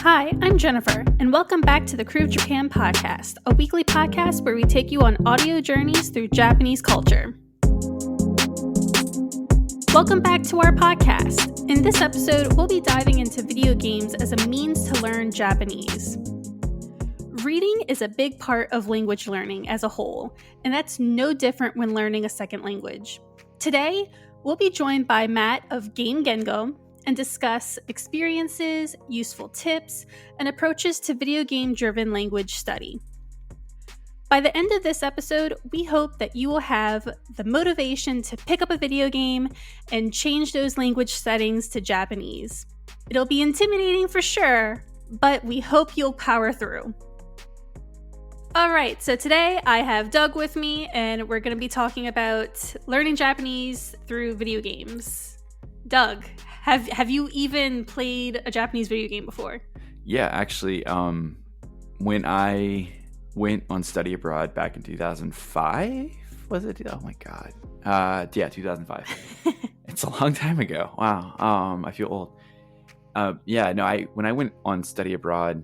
Hi, I'm Jennifer, and welcome back to the Krewe of Japan podcast, a weekly podcast where we take you on audio journeys through Japanese culture. Welcome back to our podcast. In this episode, we'll be diving into video games as a means to learn Japanese. Reading is a big part of language learning as a whole, and that's no different when learning a second language. Today, we'll be joined by Matt of Game Gengo and discuss experiences, useful tips, and approaches to video game-driven language study. By the end of this episode, we hope that you will have the motivation to pick up a video game and change those language settings to Japanese. It'll be intimidating for sure, but we hope you'll power through. Alright, so today I have Doug with me, and we're going to be talking about learning Japanese through video games. Doug, have you even played a Japanese video game before? Yeah, actually, when I went on study abroad back in 2005, was it? Oh my god. Yeah, 2005. It's a long time ago. Wow. I feel old. When I went on study abroad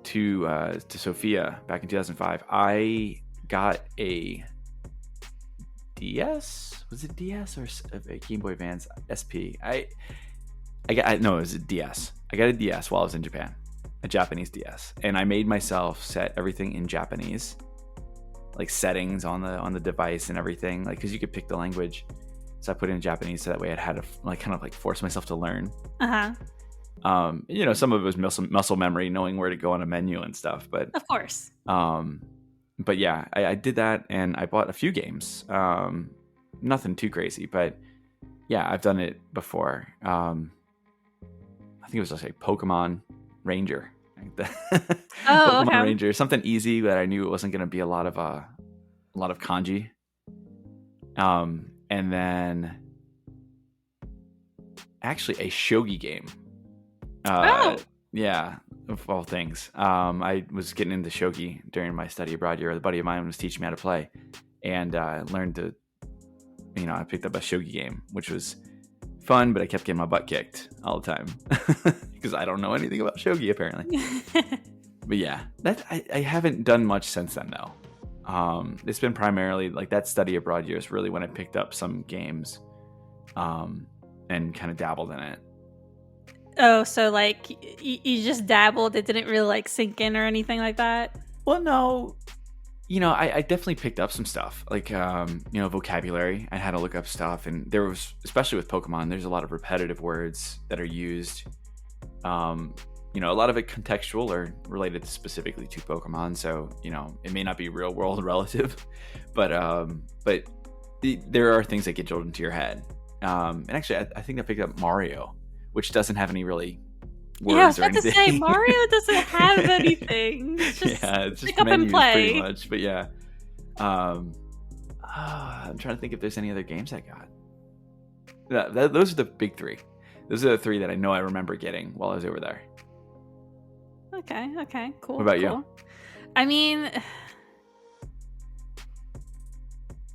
to Sofia back in 2005, I got a DS. Was it DS or a Game Boy Advance SP? It was a DS. I got a DS while I was in Japan, a Japanese DS, and I made myself set everything in Japanese, like settings on the device and everything, like because you could pick the language. So I put it in Japanese so that way I had to kind of force myself to learn. Some of it was muscle memory, knowing where to go on a menu and stuff. But of course. But yeah, I did that, and I bought a few games. Nothing too crazy, but yeah, I've done it before. I think it was just like Pokemon Ranger. Pokemon Ranger, something easy that I knew it wasn't going to be a lot of kanji. And then actually a shogi game. Yeah, of all things. I was getting into shogi during my study abroad year. A buddy of mine was teaching me how to play, and I learned to, I picked up a shogi game, which was fun, but I kept getting my butt kicked all the time because I don't know anything about shogi apparently. But yeah, I haven't done much since then though. It's been primarily that study abroad year is really when I picked up some games, and kind of dabbled in it. Oh, so you just dabbled, it didn't really sink in or anything like that? Well, no. I definitely picked up some stuff, vocabulary. I had to look up stuff, and there was, especially with Pokemon, there's a lot of repetitive words that are used. A lot of it contextual or related specifically to Pokemon, so, it may not be real world relative, but there are things that get drilled into your head. And actually, I think I picked up Mario, which doesn't have any really words or anything. Yeah, I was about to say, Mario doesn't have anything. It's just pick up menus and play. Pretty much, but yeah. I'm trying to think if there's any other games I got. Those are the big three. Those are the three that I know I remember getting while I was over there. Okay, cool. What about you? I mean,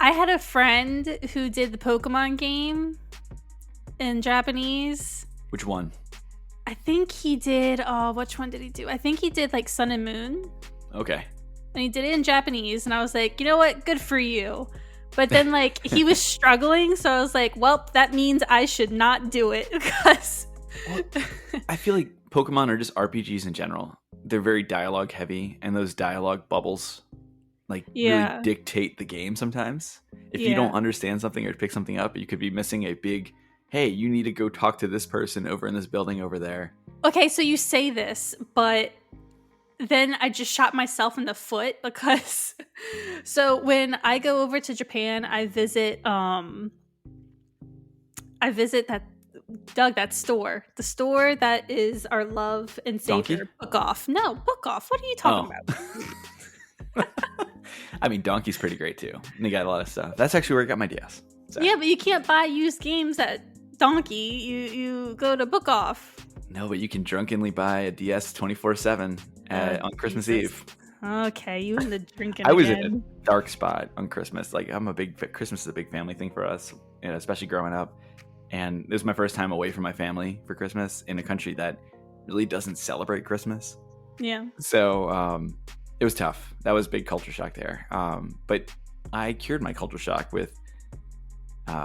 I had a friend who did the Pokemon game in Japanese. Which one? I think he did, which one did he do? I think he did Sun and Moon. Okay. And he did it in Japanese, and I was like, you know what? Good for you. But then he was struggling, so I was like, well, that means I should not do it because I feel like Pokemon are just RPGs in general. They're very dialogue heavy, and those dialogue bubbles really dictate the game sometimes. If you don't understand something or pick something up, you could be missing a big, hey, you need to go talk to this person over in this building over there. Okay, so you say this, but then I just shot myself in the foot because so when I go over to Japan, I visit that store. The store that is our love and savior. Book Off. No, Book Off. What are you talking about? I mean, Donkey's pretty great too. And they got a lot of stuff. That's actually where I got my DS. So. Yeah, but you can't buy used games at Donkey. You go to Book Off. No, but you can drunkenly buy a DS 24/7 on Christmas Eve. Okay, you in the drinking. I was in a dark spot on Christmas. Christmas is a big family thing for us, especially growing up. And this was my first time away from my family for Christmas in a country that really doesn't celebrate Christmas. Yeah. So it was tough. That was a big culture shock there. But I cured my culture shock with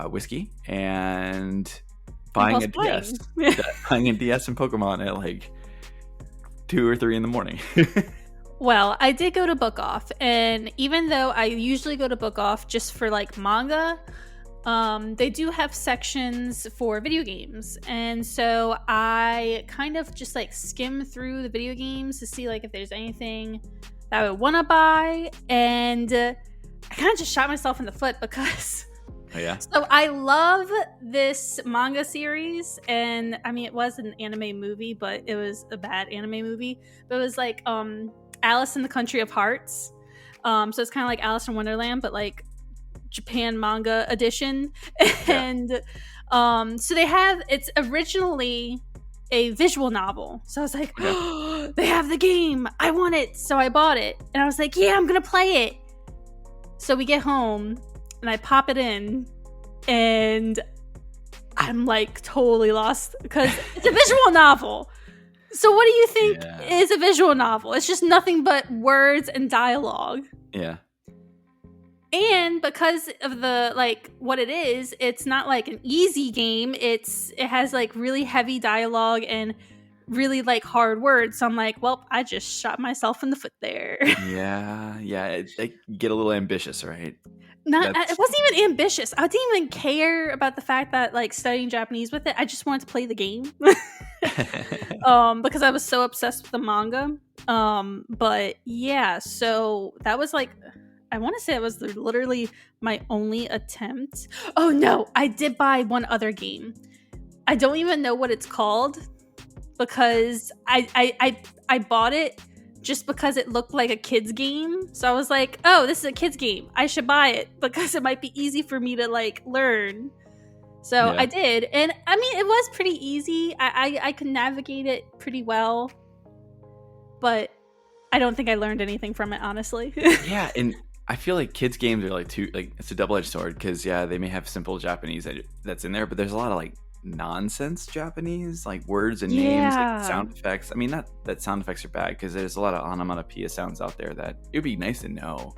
whiskey and buying a DS. Buying a DS and Pokemon at like 2 or 3 in the morning. Well, I did go to Book Off, and even though I usually go to Book Off just for like manga, they do have sections for video games. And so I kind of just like skim through the video games to see like if there's anything that I would want to buy. And I kind of just shot myself in the foot because Oh, yeah. so I love this manga series, and I mean it was an anime movie, but it was a bad anime movie. But it was like Alice in the Country of Hearts. So it's kind of like Alice in Wonderland, but like Japan manga edition. And so they have, it's originally a visual novel. So I was like, oh, they have the game. I want it. So I bought it. And I was like, yeah, I'm going to play it. So we get home and I pop it in and I'm like totally lost because it's a visual novel. So what do you think is a visual novel? It's just nothing but words and dialogue. Yeah. And because of the like what it is, it's not like an easy game. It has like really heavy dialogue and really like hard words. So I'm like, well, I just shot myself in the foot there. Yeah. They get a little ambitious, right? It wasn't even ambitious. I didn't even care about the fact that like studying Japanese with it. I just wanted to play the game. Because I was so obsessed with the manga. But yeah, so that was like, I want to say it was literally my only attempt. Oh no, I did buy one other game. I don't even know what it's called because I bought it just because it looked like a kid's game. So I was like, oh, this is a kid's game. I should buy it because it might be easy for me to like learn. So I did. And I mean, it was pretty easy. I could navigate it pretty well. But I don't think I learned anything from it, honestly. Yeah, and I feel like kids' games are like it's a double-edged sword because they may have simple Japanese that's in there, but there's a lot of like nonsense Japanese, like words and names, like sound effects. I mean, not that sound effects are bad because there's a lot of onomatopoeia sounds out there that it would be nice to know.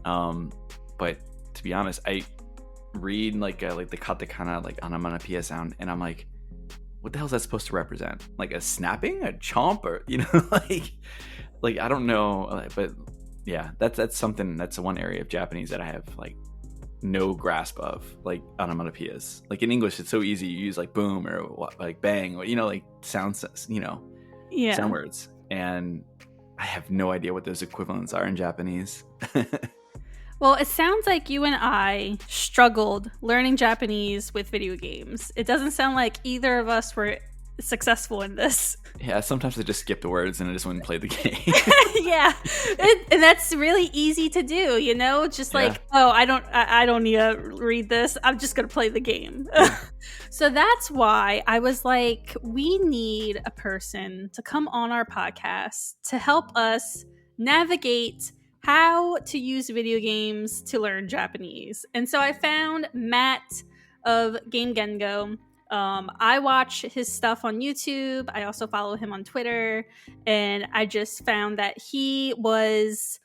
But to be honest, I read like the katakana like onomatopoeia sound, and I'm like, what the hell is that supposed to represent? Like a snapping, a chomp, or like I don't know. But yeah, that's something. That's one area of Japanese that I have like no grasp of, like onomatopoeias. Like in English, it's so easy. You use like boom or like bang, or like sound words, and I have no idea what those equivalents are in Japanese. Well, it sounds like you and I struggled learning Japanese with video games. It doesn't sound like either of us were successful in this. Yeah, sometimes I just skip the words and I just wouldn't play the game. Yeah, and that's really easy to do, just like, oh, I don't need to read this. I'm just going to play the game. So that's why I was like, we need a person to come on our podcast to help us navigate how to use video games to learn Japanese. And so I found Matt of Game Gengo. I watch his stuff on YouTube. I also follow him on Twitter. And I just found that he was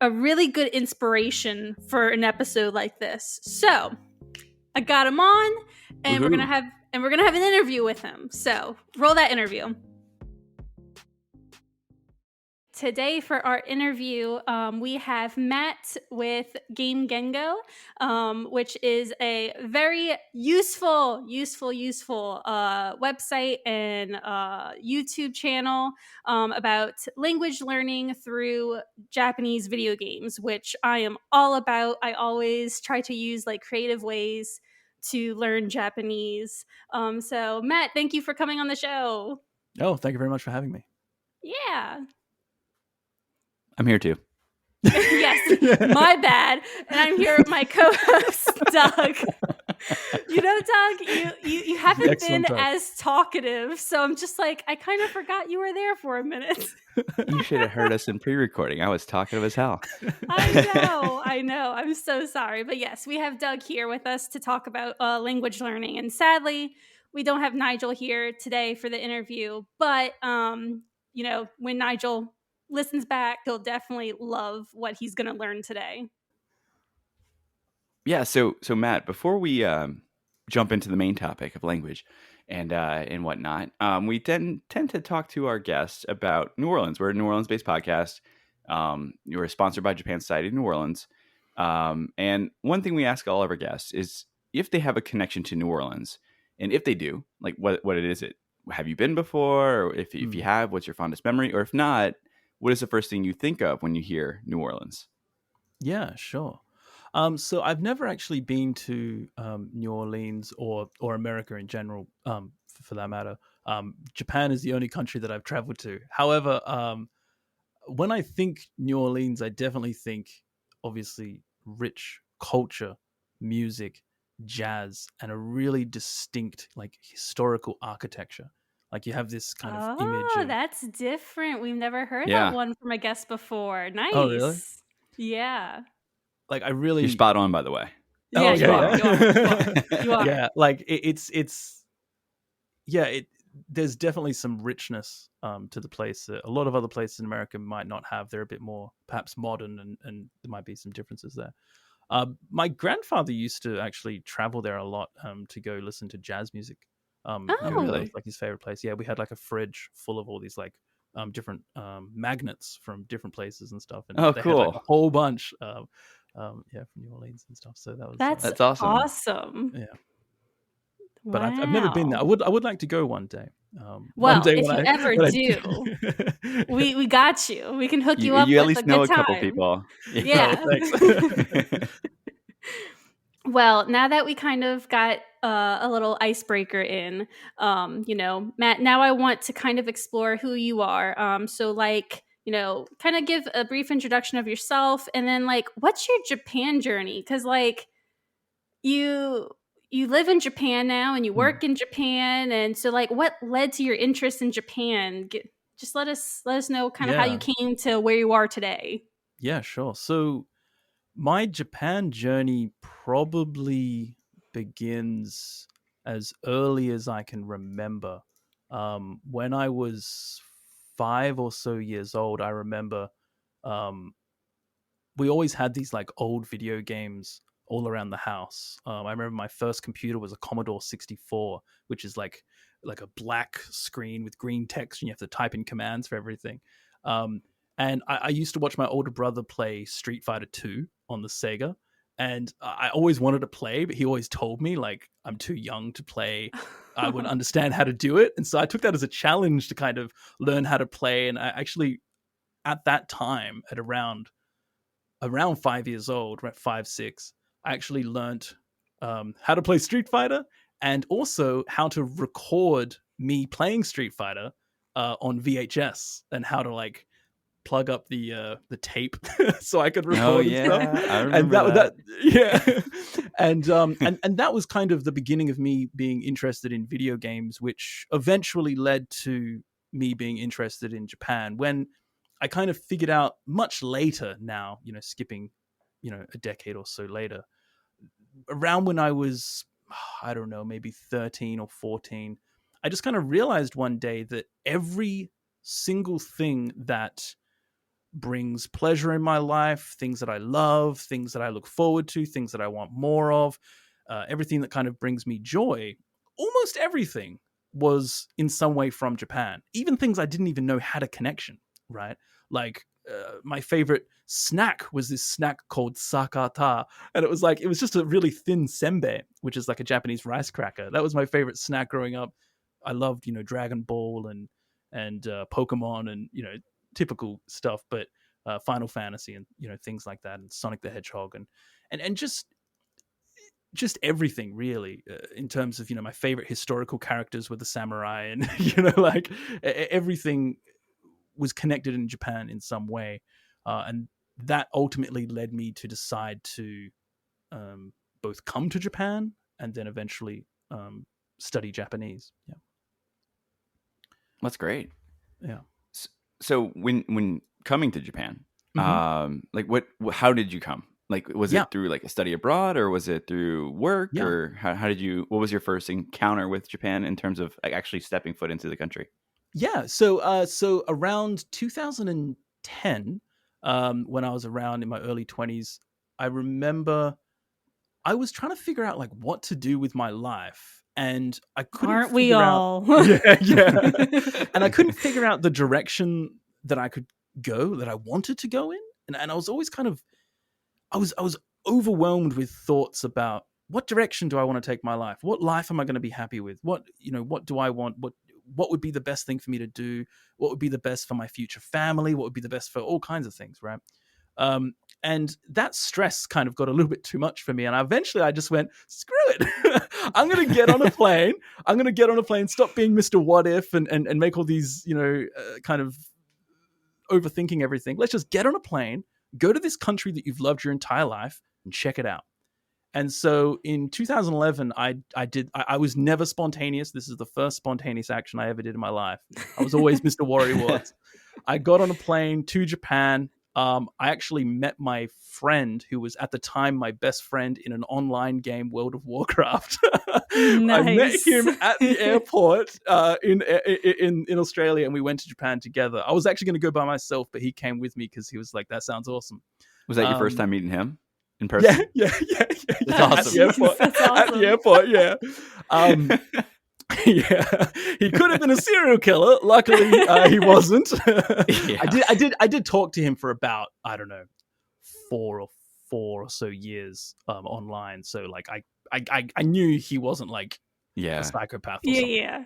a really good inspiration for an episode like this. So I got him on, and we're gonna have an interview with him. So roll that interview. Today for our interview, we have Matt with Game Gengo, which is a very useful website and YouTube channel about language learning through Japanese video games, which I am all about. I always try to use like creative ways to learn Japanese. So Matt, thank you for coming on the show. Oh, thank you very much for having me. Yeah. I'm here too. Yes, my bad. And I'm here with my co-host, Doug. Doug, you haven't been as talkative, so I'm just like, I kind of forgot you were there for a minute. You should have heard us in pre-recording. I was talkative as hell. I know. I'm so sorry. But yes, we have Doug here with us to talk about language learning. And sadly, we don't have Nigel here today for the interview, but when Nigel listens back, he'll definitely love what he's going to learn today. Yeah. So Matt, before we jump into the main topic of language and whatnot, we tend to talk to our guests about New Orleans. We're a New Orleans-based podcast. We're sponsored by Japan Society of New Orleans. And one thing we ask all of our guests is if they have a connection to New Orleans, and if they do, like what it is. Have you been before? Or if you have, what's your fondest memory? Or if not, what is the first thing you think of when you hear New Orleans? Yeah, sure. So I've never actually been to New Orleans or America in general, for that matter. Japan is the only country that I've traveled to. However, when I think New Orleans, I definitely think, obviously, rich culture, music, jazz, and a really distinct, like, historical architecture. Like, you have this kind of image Oh, of... that's different. We've never heard that Yeah. one from a guest before. Oh, really? Nice. Yeah. Like, I really... You're spot on, by the way. Yeah, Oh, you yeah, are. yeah. You are. You are. Yeah, like it's yeah, there's definitely some richness to the place that a lot of other places in America might not have. They're a bit more perhaps modern, and there might be some differences there. My grandfather used to actually travel there a lot to go listen to jazz music. Oh. That Really? was like his favorite place. Yeah, we had like a fridge full of all these like different magnets from different places and stuff, and Oh, they had like cool. a whole bunch. From New Orleans and stuff. So that was That's awesome. awesome. yeah. Wow. But I've never been there. I would like to go one day. Well, one day if when you ever do, we got you. We can hook you up You at with least a know good a couple time. people. Yeah. Oh, thanks. Well, now that we kind of got a little icebreaker in, Matt, now I want to kind of explore who you are. So, like, kind of give a brief introduction of yourself, and then, like, what's your Japan journey? Because, like, you live in Japan now, and you work in Japan, and so, like, what led to your interest in Japan? Just let us know kind of how you came to where you are today. Yeah, sure. So my Japan journey probably begins as early as I can remember. When I was 5 or so years old, I remember we always had these like old video games all around the house. I remember my first computer was a Commodore 64, which is like a black screen with green text, and you have to type in commands for everything. And I used to watch my older brother play Street Fighter 2 on the Sega. And I always wanted to play, but he always told me, like, I'm too young to play. I wouldn't understand how to do it. And so I took that as a challenge to kind of learn how to play. And I actually, at that time, at around 5 years old, right, 5, 6, I actually learned how to play Street Fighter, and also how to record me playing Street Fighter on VHS, and how to like plug up the tape so I could record and stuff. I remember And that. yeah. and that was kind of the beginning of me being interested in video games, which eventually led to me being interested in Japan, when I kind of figured out much later now, skipping, a decade or so later, around when I was, I don't know, maybe 13 or 14, I just kind of realized one day that every single thing that brings pleasure in my life, things that I love, things that I look forward to, things that I want more of, everything that kind of brings me joy, almost everything was in some way from Japan. Even things I didn't even know had a connection, right? Like my favorite snack was this snack called sakata, and it was just a really thin senbei, which is like a Japanese rice cracker. That was my favorite snack growing up. I loved, Dragon Ball and Pokemon and typical stuff, but Final Fantasy and things like that, and Sonic the Hedgehog, and just everything really, in terms of my favorite historical characters were the samurai, and like everything was connected in Japan in some way, and that ultimately led me to decide to both come to Japan and then eventually study Japanese. Yeah, That's great. yeah. So when coming to Japan, Mm-hmm. like how did you come? Like, was it through like a study abroad, or was it through work, or how did you? What was your first encounter with Japan in terms of like actually stepping foot into the country? Yeah, so around 2010, when I was around in my early 20s, I remember I was trying to figure out like what to do with my life, and I couldn't Aren't we figure out. all? Yeah, and I couldn't figure out the direction that I could go, that I wanted to go in, and I was always kind of, I was overwhelmed with thoughts about what direction do I want to take my life? What life am I going to be happy with? What do I want? What would be the best thing for me to do? What would be the best for my future family? What would be the best for all kinds of things, right? And that stress kind of got a little bit too much for me. And eventually I just went, screw it. I'm going to get on a plane. I'm going to get on a plane, stop being Mr. What If and make all these, kind of overthinking everything. Let's just get on a plane, go to this country that you've loved your entire life and check it out. And so in 2011, I was never spontaneous. This is the first spontaneous action I ever did in my life. I was always Mr. Worrywart. I got on a plane to Japan. I actually met my friend, who was at the time my best friend in an online game, World of Warcraft. Nice. I met him at the airport in Australia, and we went to Japan together. I was actually going to go by myself, but he came with me because he was like, "That sounds awesome." Was that your first time meeting him in person? Yeah. That's awesome. At the airport, yeah. Yeah, he could have been a serial killer. Luckily, he wasn't. I did talk to him for about, I don't know, four or so years online. So like I knew he wasn't like a psychopath or something. Yeah.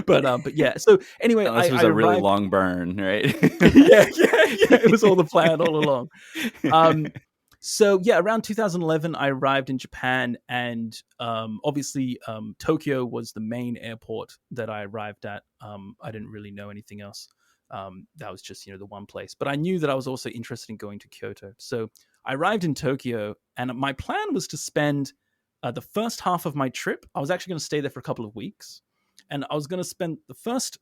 But yeah. So anyway, this was a really long burn, right? yeah. It was all the plan all along. So yeah, around 2011, I arrived in Japan, and obviously Tokyo was the main airport that I arrived at. I didn't really know anything else. That was just the one place. But I knew that I was also interested in going to Kyoto. So I arrived in Tokyo, and my plan was to spend the first half of my trip. I was actually going to stay there for a couple of weeks, and I was going to spend the first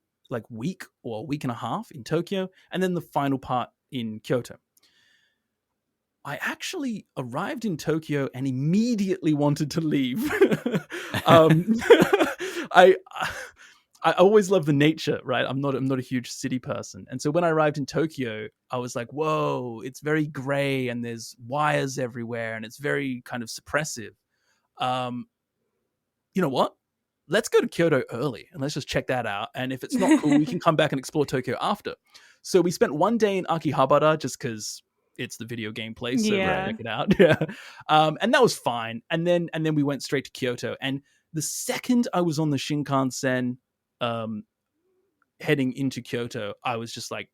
week or week and a half in Tokyo, and then the final part in Kyoto. I actually arrived in Tokyo and immediately wanted to leave. I always love the nature, right? I'm not a huge city person. And so when I arrived in Tokyo, I was like, whoa, it's very gray and there's wires everywhere and it's very kind of suppressive. You know what? Let's go to Kyoto early and let's just check that out. And if it's not cool, we can come back and explore Tokyo after. So we spent one day in Akihabara just because it's the video game place, so check it out. Yeah, and that was fine. And then we went straight to Kyoto. And the second I was on the Shinkansen, heading into Kyoto, I was just like,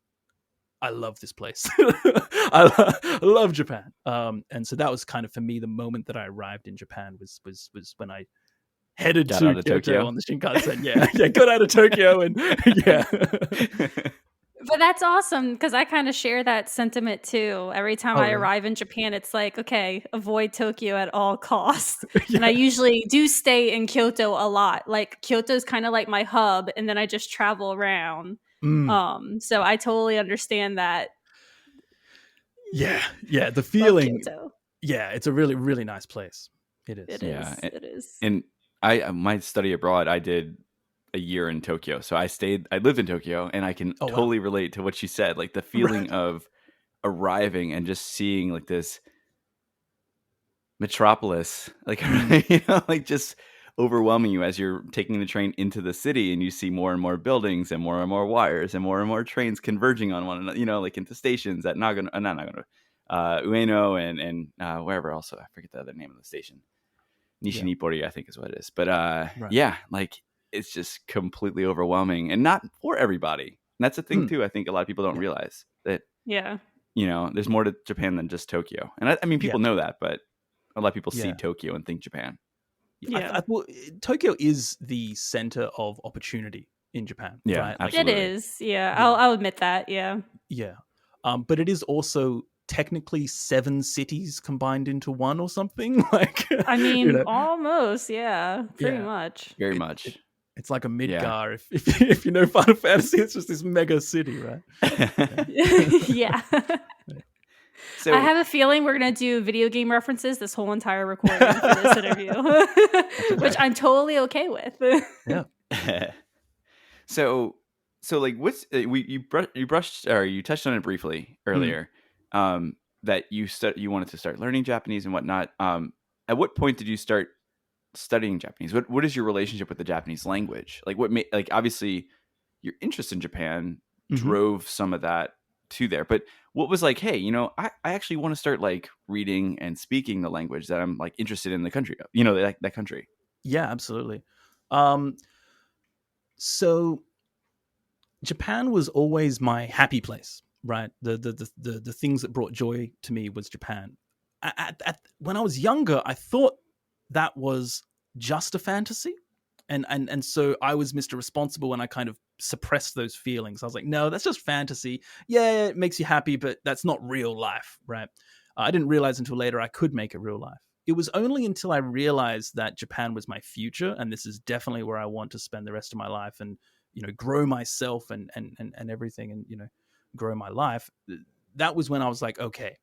I love this place. I love Japan. And so that was kind of for me the moment that I arrived in Japan was when I headed to Kyoto Tokyo on the Shinkansen. Yeah, got out of Tokyo and yeah. But that's awesome because I kind of share that sentiment too. Every time I arrive in Japan, it's like, okay, avoid Tokyo at all costs. Yeah. And I usually do stay in Kyoto a lot. Like Kyoto is kind of like my hub, and then I just travel around. So I totally understand that. Yeah, the feeling. Yeah, it's a really, really nice place. It is. It is. And my study abroad, I did a year in Tokyo. So I lived in Tokyo, and I can totally relate to what she said. Like the feeling of arriving and just seeing like this metropolis, like, like just overwhelming you as you're taking the train into the city, and you see more and more buildings and more wires and more trains converging on one another, like into stations at Ueno and wherever else. I forget the other name of the station. Nishinipori, I think is what it is. But like, it's just completely overwhelming and not for everybody. And that's the thing too. I think a lot of people don't realize that, there's more to Japan than just Tokyo. And I mean, people know that, but a lot of people see Tokyo and think Japan. Yeah. Well, Tokyo is the center of opportunity in Japan. Yeah, right? absolutely. It is. Yeah. I'll admit that. Yeah. Yeah. But it is also technically 7 cities combined into one or something. Like, I mean, almost. Yeah. Pretty much. Very much. It's like a Midgar. If you know Final Fantasy, it's just this mega city, right? Yeah. So I have a feeling we're going to do video game references this whole entire recording for this interview, which I'm totally okay with. Yeah. so like what's you brushed or you touched on it briefly earlier, that you wanted to start learning Japanese and whatnot. At what point did you start studying Japanese? What is your relationship with the Japanese language? Like what made, like obviously your interest in Japan drove some of that to there, but what was like, hey, I actually want to start like reading and speaking the language that I'm like interested in the country of, that country. Yeah, absolutely. So Japan was always my happy place, right? The things that brought joy to me was Japan. When I was younger, I thought that was just a fantasy. And so I was Mr. Responsible when I kind of suppressed those feelings. I was like, no, that's just fantasy. Yeah, it makes you happy, but that's not real life, right? I didn't realize until later I could make it real life. It was only until I realized that Japan was my future, and this is definitely where I want to spend the rest of my life and, grow myself and everything, and, grow my life. That was when I was like, okay,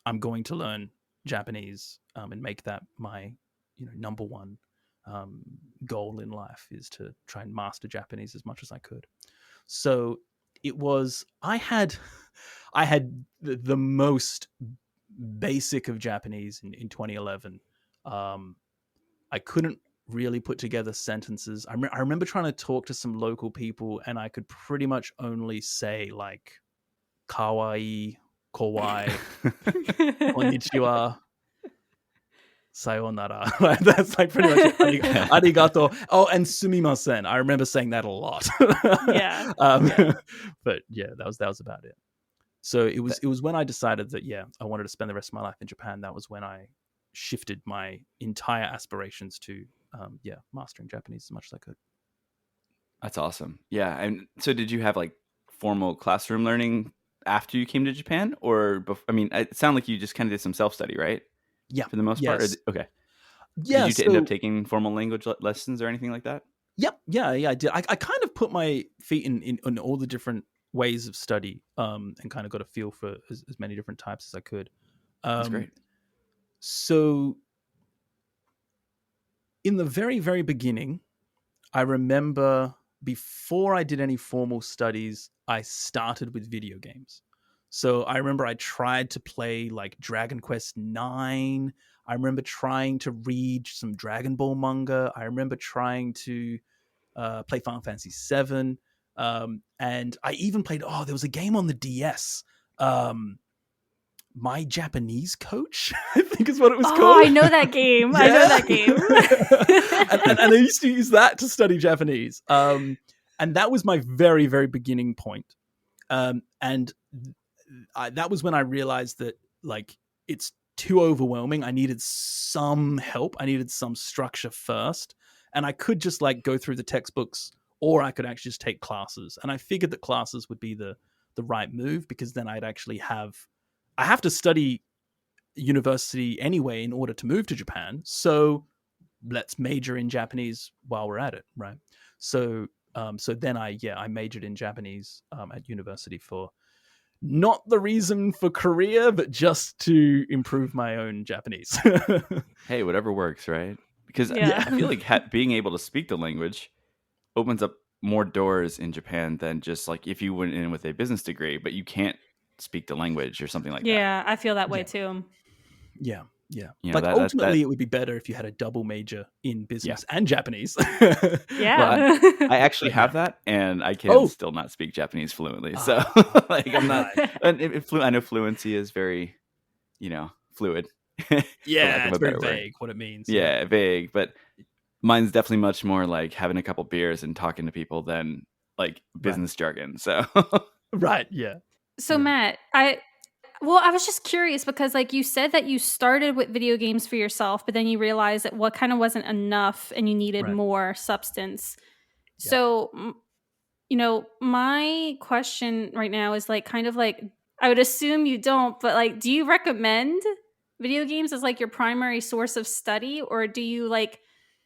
I'm going to learn Japanese, and make that my, number one goal in life, is to try and master Japanese as much as I could. So it was, I had the most basic of Japanese in 2011. I couldn't really put together sentences. I remember trying to talk to some local people, and I could pretty much only say like kawaii, kowai, konnichiwa, sayonara. That's like pretty much it. Arigato. Oh, and sumimasen. I remember saying that a lot. Yeah. But yeah, that was about it. So it was when I decided that, yeah, I wanted to spend the rest of my life in Japan. That was when I shifted my entire aspirations to mastering Japanese as much as I could. That's awesome. Yeah. And so did you have like formal classroom learning after you came to Japan, or I mean, it sounded like you just kind of did some self-study, right? Yeah. For the most part? Okay. Yeah. Did you end up taking formal language lessons or anything like that? Yep. Yeah, I did. I kind of put my feet in all the different ways of study, and kind of got a feel for as many different types as I could. That's great. So in the very, very beginning, I remember before I did any formal studies, I started with video games. So I remember I tried to play like Dragon Quest 9. I remember trying to read some Dragon Ball manga. I remember trying to play Final Fantasy 7. And I even played, there was a game on the DS. My Japanese Coach, I think is what it was called. Oh, I know that game. Yeah. I know that game. and I used to use that to study Japanese. And that was my very, very beginning point. And that was when I realized that like it's too overwhelming. I needed some help. I needed some structure first. And I could just like go through the textbooks, or I could actually just take classes. And I figured that classes would be the right move, because then I'd actually I have to study university anyway in order to move to Japan. So let's major in Japanese while we're at it, right? So then I majored in Japanese at university for not the reason for career, but just to improve my own Japanese. Hey, whatever works, right? Because I feel like being able to speak the language opens up more doors in Japan than just like if you went in with a business degree, but you can't speak the language or something like that. Yeah, I feel that way too. Yeah. Like ultimately, it would be better if you had a double major in business and Japanese. Yeah. Well, I actually have that, and I can still not speak Japanese fluently. So like I'm not. And I know fluency is very, fluid. Yeah, it's very vague what it means. Yeah, vague. But mine's definitely much more like having a couple beers and talking to people than like business jargon. So right, yeah. So Matt, I was just curious because like you said that you started with video games for yourself, but then you realized that what kind of wasn't enough and you needed more substance. Yeah. So, my question right now is like kind of like, I would assume you don't, but like, do you recommend video games as like your primary source of study, or do you like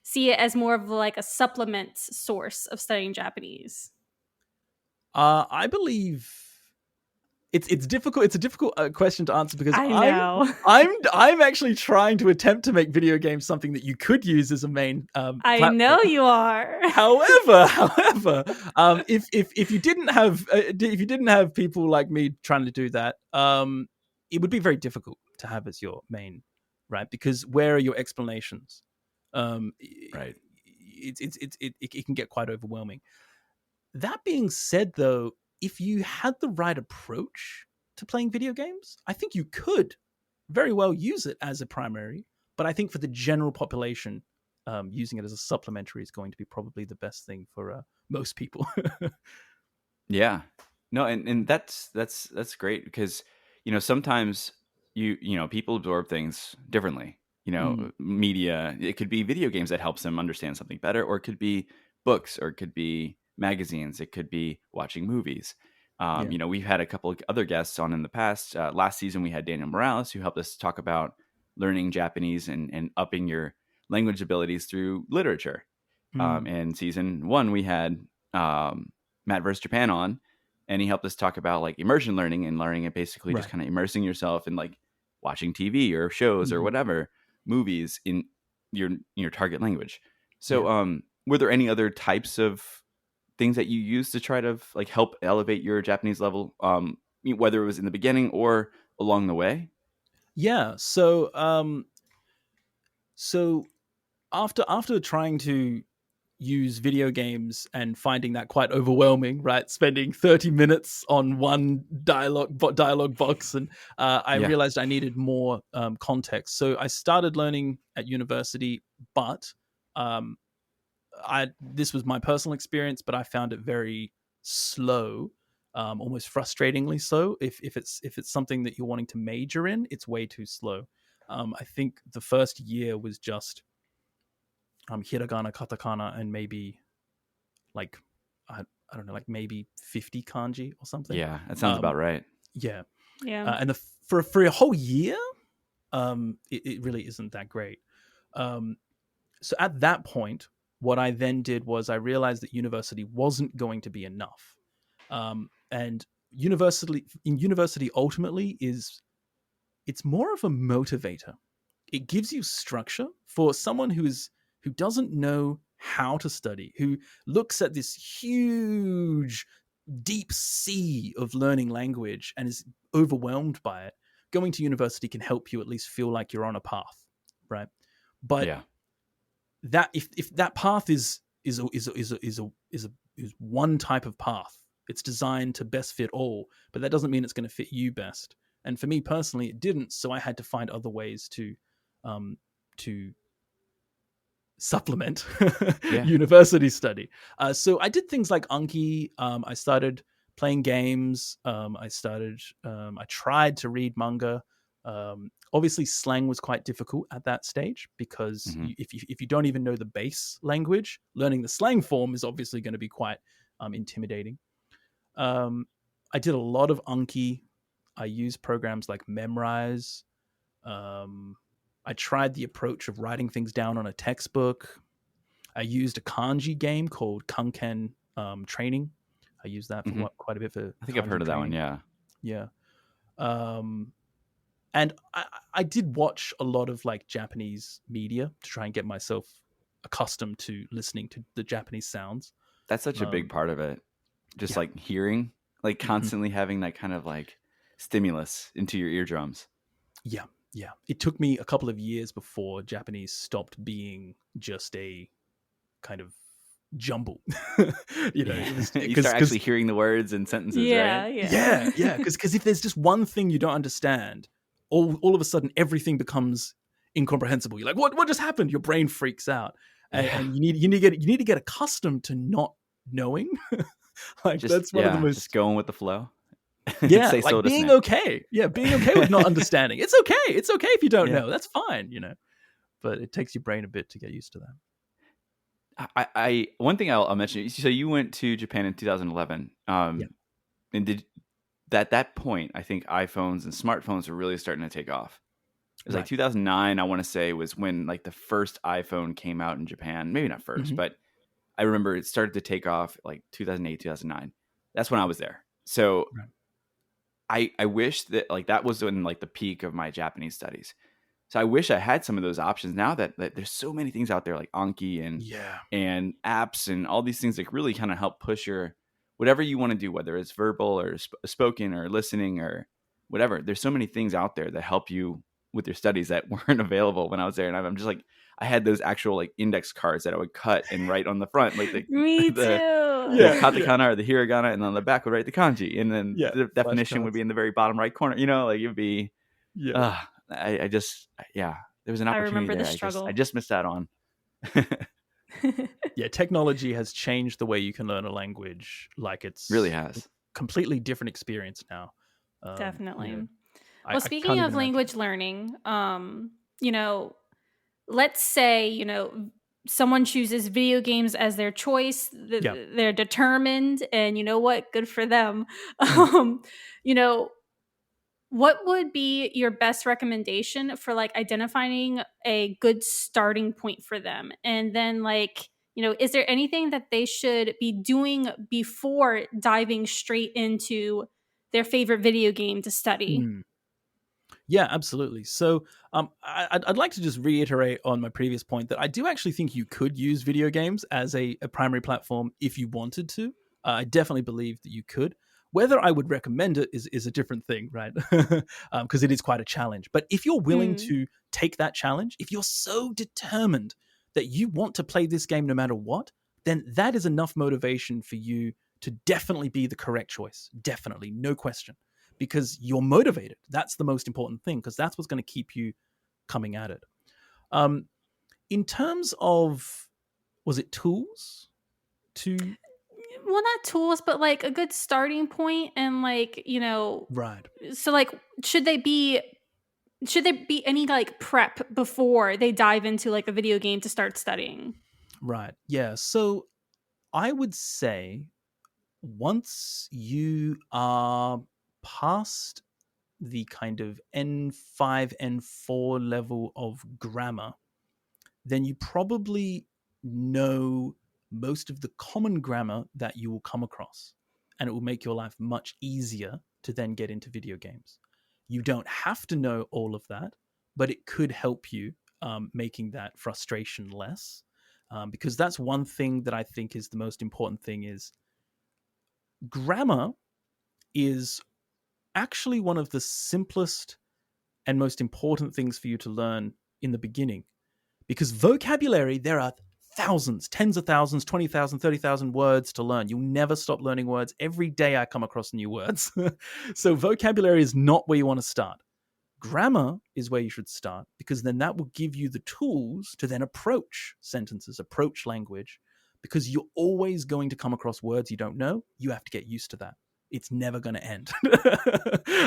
see it as more of like a supplement source of studying Japanese? I believe it's difficult. It's a difficult question to answer because I know. I'm actually trying to attempt to make video games something that you could use as a main I platform. know you are. However, if you didn't have people like me trying to do that, it would be very difficult to have as your main, right? Because where are your explanations? Right. It can get quite overwhelming. That being said, though, if you had the right approach to playing video games, I think you could very well use it as a primary. But I think for the general population, using it as a supplementary is going to be probably the best thing for most people. Yeah. No, and that's great because sometimes people absorb things differently. Media, it could be video games that helps them understand something better, or it could be books, or it could be magazines, it could be watching movies. We've had a couple of other guests on in the past. Last season we had Daniel Morales, who helped us talk about learning Japanese and upping your language abilities through literature. And season 1 we had Matt vs. Japan on, and he helped us talk about like immersion learning and learning it, basically just kind of immersing yourself in like watching TV or shows or whatever, movies in your target language. So were there any other types of things that you used to try to like help elevate your Japanese level, whether it was in the beginning or along the way? Yeah. So after trying to use video games and finding that quite overwhelming, right? Spending 30 minutes on one dialogue box, and I realized I needed more context. So I started learning at university, but this was my personal experience, but I found it very slow, almost frustratingly so. If it's something that you're wanting to major in, it's way too slow. I think the first year was just hiragana, katakana, and maybe like I don't know, like maybe 50 kanji or something. Yeah, that sounds about right. Yeah. Yeah. For a whole year, it really isn't that great. So at that point, what I then did was I realized that university wasn't going to be enough. And university ultimately it's more of a motivator. It gives you structure for someone who doesn't know how to study, who looks at this huge, deep sea of learning language and is overwhelmed by it. Going to university can help you at least feel like you're on a path, right? But that if that path is one type of path, it's designed to best fit all, but that doesn't mean it's going to fit you best. And for me personally, it didn't. So I had to find other ways to supplement university study. So I did things like Anki. I started playing games. I tried to read manga. Obviously, slang was quite difficult at that stage because if you don't even know the base language, learning the slang form is obviously going to be quite intimidating. I did a lot of Anki. I used programs like Memrise. I tried the approach of writing things down on a textbook. I used a kanji game called Kanken Training. I used that for quite a bit for I think I've heard of training. that one, Yeah. And I did watch a lot of like Japanese media to try and get myself accustomed to listening to the Japanese sounds. That's such a big part of it. Just like hearing, like constantly having that kind of like stimulus into your eardrums. Yeah. It took me a couple of years before Japanese stopped being just a kind of jumble. You start actually hearing the words and sentences, right? Yeah. Because if there's just one thing you don't understand, all of a sudden everything becomes incomprehensible. You're like, what just happened? Your brain freaks out, and you need to get accustomed to not knowing. That's one of the most just going with the flow. Yeah, like being okay. Yeah, being okay with not understanding. It's okay. It's okay if you don't know. That's fine, But it takes your brain a bit to get used to that. I one thing I'll mention. So you went to Japan in 2011. And did at that point, I think iPhones and smartphones were really starting to take off. It was like 2009, I want to say, was when like the first iPhone came out in Japan. Maybe not first, but I remember it started to take off like 2008, 2009. That's when I was there. So I wish that like that was in like the peak of my Japanese studies. So I wish I had some of those options now that there's so many things out there like Anki and apps and all these things that really kind of help push your whatever you want to do, whether it's verbal or spoken or listening or whatever. There's so many things out there that help you with your studies that weren't available when I was there. And I'm just like, I had those actual like index cards that I would cut and write on the front, like the Me too. the katakana or the hiragana, and on the back would write the kanji, and then the definition would be in the very bottom right corner. You know, like it'd be. I just there was an opportunity. I remember the struggle. I just missed out on. Technology has changed the way you can learn a language. Like it's really has a completely different experience now. Definitely. Well, speaking of language learning, you know, let's say, you know, someone chooses video games as their choice. They're determined, and you know what? Good for them. You know, what would be your best recommendation for like identifying a good starting point for them? And then like, you know, is there anything that they should be doing before diving straight into their favorite video game to study? Yeah, absolutely. So I'd like to just reiterate on my previous point that I do actually think you could use video games as a primary platform if you wanted to. I definitely believe that you could. Whether I would recommend it is a different thing, right? Because it is quite a challenge. But if you're willing to take that challenge, if you're so determined that you want to play this game no matter what, then that is enough motivation for you to definitely be the correct choice. Definitely, no question. Because you're motivated. That's the most important thing, because that's what's going to keep you coming at it. In terms of, was it tools to... Well, not tools, but like a good starting point, and like, you know, right. So like, should there be any like prep before they dive into like a video game to start studying? Right. Yeah. So I would say once you are past the kind of N5, N4 level of grammar, then you probably know most of the common grammar that you will come across, and it will make your life much easier to then get into video games. You don't have to know all of that, but it could help you making that frustration less, because that's one thing that I think is the most important thing is grammar is actually one of the simplest and most important things for you to learn in the beginning, because vocabulary, there are thousands, tens of thousands, 20,000, 30,000 words to learn. You'll never stop learning words. Every day I come across new words. So vocabulary is not where you want to start. Grammar is where you should start, because then that will give you the tools to then approach sentences, approach language, because you're always going to come across words you don't know. You have to get used to that. It's never going to end.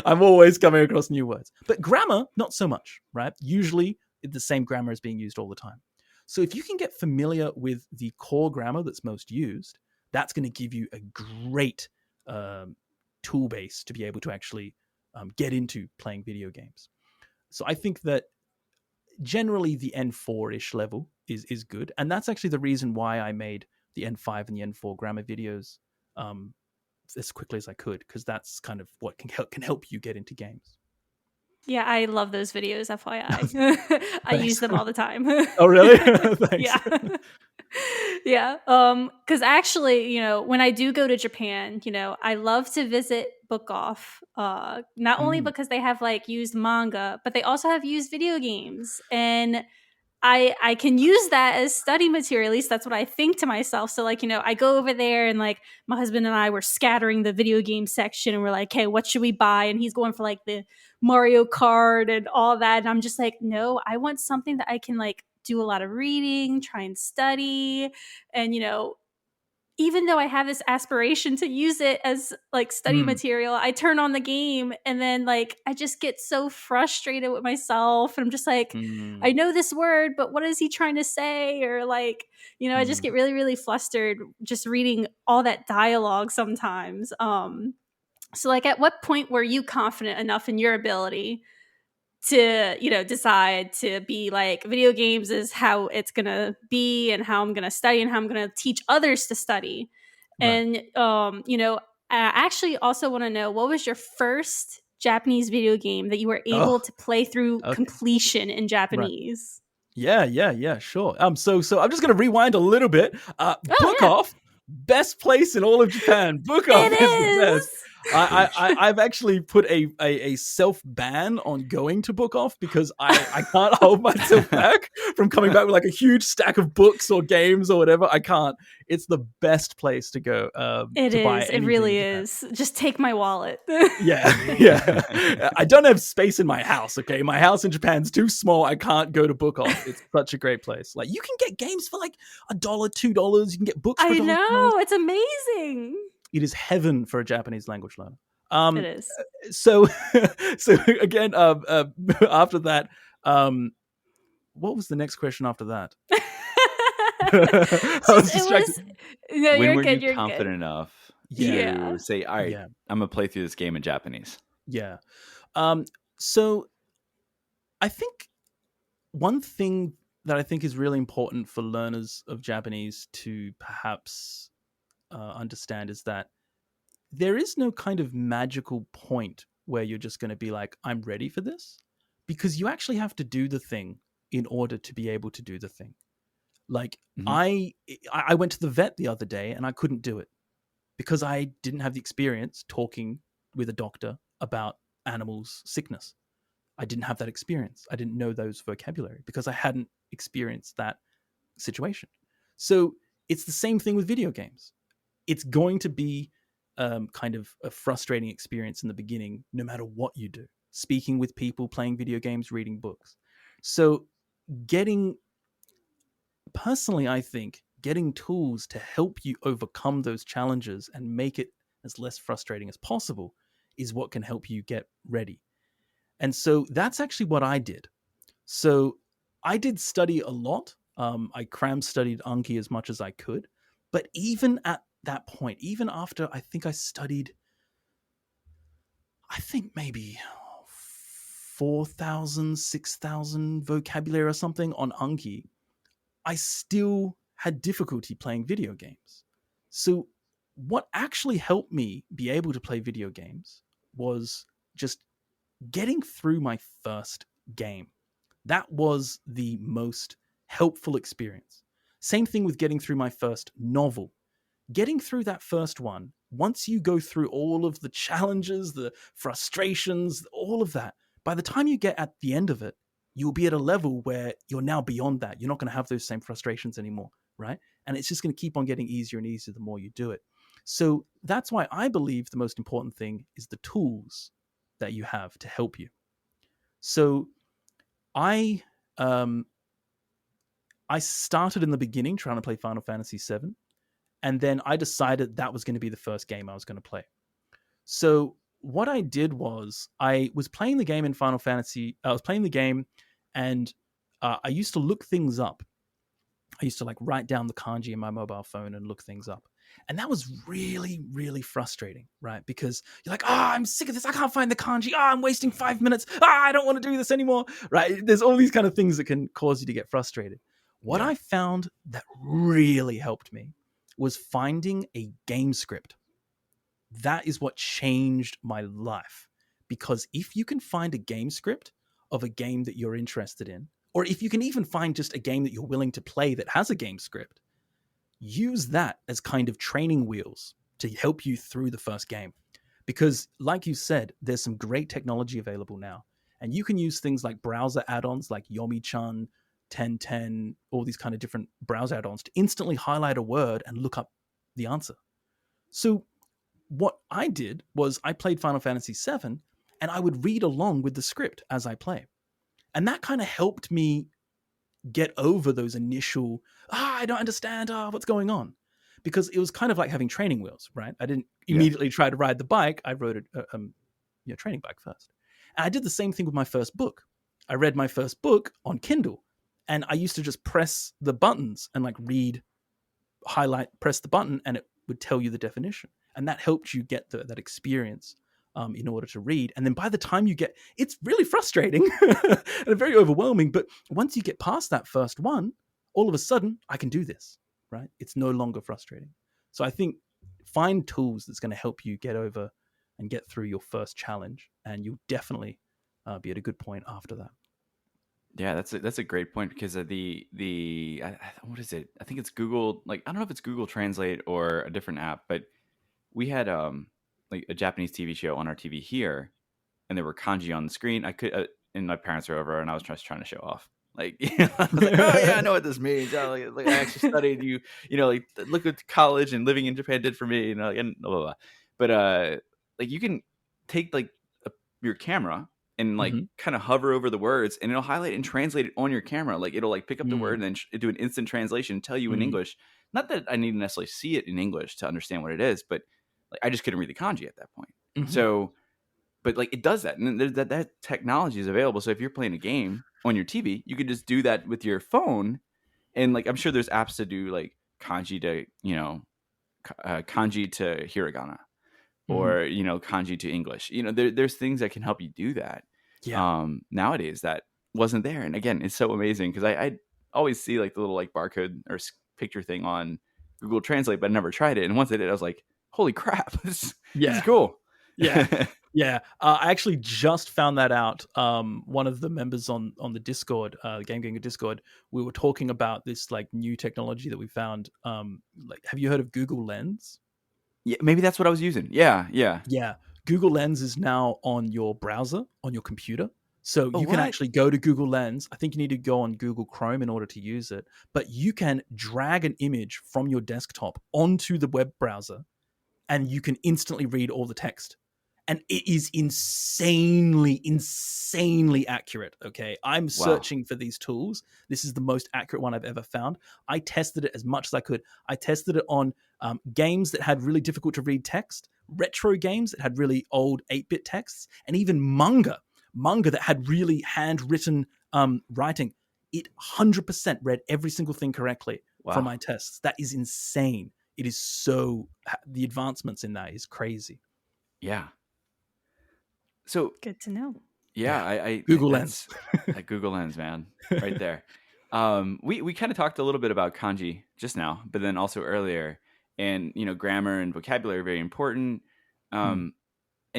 I'm always coming across new words. But grammar, not so much, right? Usually the same grammar is being used all the time. So if you can get familiar with the core grammar that's most used, that's going to give you a great tool base to be able to actually get into playing video games. So I think that generally the N4-ish level is good. And that's actually the reason why I made the N5 and the N4 grammar videos as quickly as I could, because that's kind of what can help you get into games. Yeah, I love those videos, FYI. I use them all the time. Oh, really? Thanks. Yeah. Because actually, you know, when I do go to Japan, you know, I love to visit Book Off. Not only because they have like used manga, but they also have used video games. And I can use that as study material. At least that's what I think to myself. So like, you know, I go over there and like my husband and I were scattering the video game section and we're like, hey, what should we buy? And he's going for like the Mario Kart and all that. And I'm just like, no, I want something that I can like do a lot of reading, try and study. And, you know, even though I have this aspiration to use it as like study material, I turn on the game and then like I just get so frustrated with myself. And I'm just like, I know this word, but what is he trying to say? Or like, you know, I just get really, really flustered just reading all that dialogue sometimes. So like at what point were you confident enough in your ability to, you know, decide to be like video games is how it's going to be and how I'm going to study and how I'm going to teach others to study. Right. And, you know, I actually also want to know, what was your first Japanese video game that you were able to play through okay. completion in Japanese? Yeah, sure. So I'm just gonna rewind a little bit. Book Yeah. Off, best place in all of Japan. Book Off It is the best. is. I've actually put a self ban on going to Book Off because I can't hold myself back from coming back with like a huge stack of books or games or whatever. I can't. It's the best place to go. It to buy is. It anything really in Japan. is. Just take my wallet. Yeah. I don't have space in my house. Okay, my house in Japan's too small. I can't go to Book Off. It's such a great place. Like you can get games for like $1, $2. You can get books for I $1. know. It's amazing. It is heaven for a Japanese language learner. It is. So again, after that, what was the next question after that? I was distracted. No, When you're were good. you You're confident good. enough Yeah. to say, all right, Yeah. I'm going to play through this game in Japanese? Yeah. So I think one thing that I think is really important for learners of Japanese to perhaps understand is that there is no kind of magical point where you're just going to be like, I'm ready for this, because you actually have to do the thing in order to be able to do the thing. Like I went to the vet the other day and I couldn't do it because I didn't have the experience talking with a doctor about animals' sickness. I didn't have that experience. I didn't know those vocabulary because I hadn't experienced that situation. So it's the same thing with video games. It's going to be kind of a frustrating experience in the beginning, no matter what you do. Speaking with people, playing video games, reading books. So personally, I think getting tools to help you overcome those challenges and make it as less frustrating as possible is what can help you get ready. And so that's actually what I did. So I did study a lot. I studied Anki as much as I could. But even at that point, even after I think I studied, maybe 4,000, 6,000 vocabulary or something on Anki, I still had difficulty playing video games. So what actually helped me be able to play video games was just getting through my first game. That was the most helpful experience. Same thing with getting through my first novel. Getting through that first one, once you go through all of the challenges, the frustrations, all of that, by the time you get at the end of it, you'll be at a level where you're now beyond that. You're not going to have those same frustrations anymore, right? And it's just going to keep on getting easier and easier the more you do it. So that's why I believe the most important thing is the tools that you have to help you. So I started in the beginning trying to play Final Fantasy VII, and then I decided that was going to be the first game I was going to play. So what I did was I was playing the game in Final Fantasy. I was playing the game, and I used to look things up. I used to like write down the kanji in my mobile phone and look things up. And that was really, really frustrating, right? Because you're like, I'm sick of this. I can't find the kanji. I'm wasting 5 minutes. I don't want to do this anymore, right? There's all these kind of things that can cause you to get frustrated. What I found that really helped me was finding a game script. That is what changed my life. Because if you can find a game script of a game that you're interested in, or if you can even find just a game that you're willing to play that has a game script, use that as kind of training wheels to help you through the first game. Because like you said, there's some great technology available now. And you can use things like browser add-ons like Yomi-chan, 1010, all these kind of different browser add-ons to instantly highlight a word and look up the answer. So what I did was I played Final Fantasy VII and I would read along with the script as I play. And that kind of helped me get over those initial, I don't understand, what's going on? Because it was kind of like having training wheels, right? I didn't immediately try to ride the bike. I rode a training bike first. And I did the same thing with my first book. I read my first book on Kindle, and I used to just press the buttons and like read, highlight, press the button, and it would tell you the definition. And that helped you get that experience in order to read. And then by the time you get, it's really frustrating and very overwhelming. But once you get past that first one, all of a sudden, I can do this, right? It's no longer frustrating. So I think find tools that's going to help you get over and get through your first challenge, and you'll definitely be at a good point after that. Yeah, that's a great point, because of what is it? I think it's Google. Like, I don't know if it's Google Translate or a different app, but we had like a Japanese TV show on our TV here, and there were kanji on the screen. And my parents were over, and I was just trying to show off. Like, I was like, oh yeah, I know what this means. Like I actually studied. Like, look what college and living in Japan did for me. And blah blah blah. But like, you can take like your camera and like kind of hover over the words, and it'll highlight and translate it on your camera. Like, it'll like pick up the word and then do an instant translation, tell you in English. Not that I need to necessarily see it in English to understand what it is, but like, I just couldn't read the kanji at that point. So, but like, it does that, and that technology is available. So if you're playing a game on your TV, you could just do that with your phone, and like, I'm sure there's apps to do like kanji to kanji to hiragana, or kanji to English. There's things that can help you do that. Nowadays that wasn't there, and again, it's so amazing, because I always see like the little like barcode or picture thing on Google Translate, but I never tried it. And once I did, I was like, holy crap, this is cool. Yeah. I actually just found that out. One of the members on the Discord, Game Gengo Discord, we were talking about this like new technology that we found. Like, have you heard of Google Lens? Yeah, maybe that's what I was using. Yeah. Google Lens is now on your browser, on your computer. So you can what? actually go to Google Lens. I think you need to go on Google Chrome in order to use it. But you can drag an image from your desktop onto the web browser, and you can instantly read all the text. And it is insanely accurate. Okay. I'm searching for these tools. This is the most accurate one I've ever found. I tested it as much as I could. I tested it on games that had really difficult to read text, retro games that had really old 8-bit texts, and even manga that had really handwritten writing. It 100% read every single thing correctly from my tests. That is insane. It is the advancements in that is crazy. Yeah. So good to know. Yeah, I Google Lens. That Google Lens, man, right there. We kind of talked a little bit about kanji just now, but then also earlier, and grammar and vocabulary are very important. And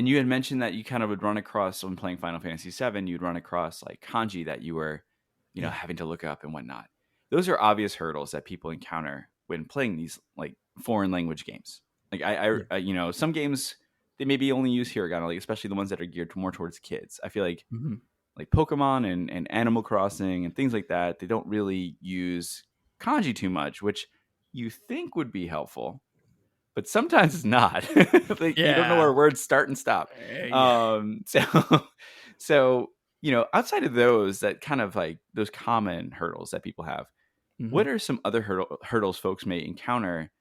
you had mentioned that you kind of would run across, when playing Final Fantasy VII, you'd run across like kanji that you were, having to look up and whatnot. Those are obvious hurdles that people encounter when playing these like foreign language games. Like I some games, they maybe only use hiragana, like especially the ones that are geared more towards kids. I feel like like Pokemon and Animal Crossing and things like that, they don't really use kanji too much, which you think would be helpful, but sometimes it's not. Like, you don't know where words start and stop. So outside of those, that kind of like those common hurdles that people have, what are some other hurdles folks may encounter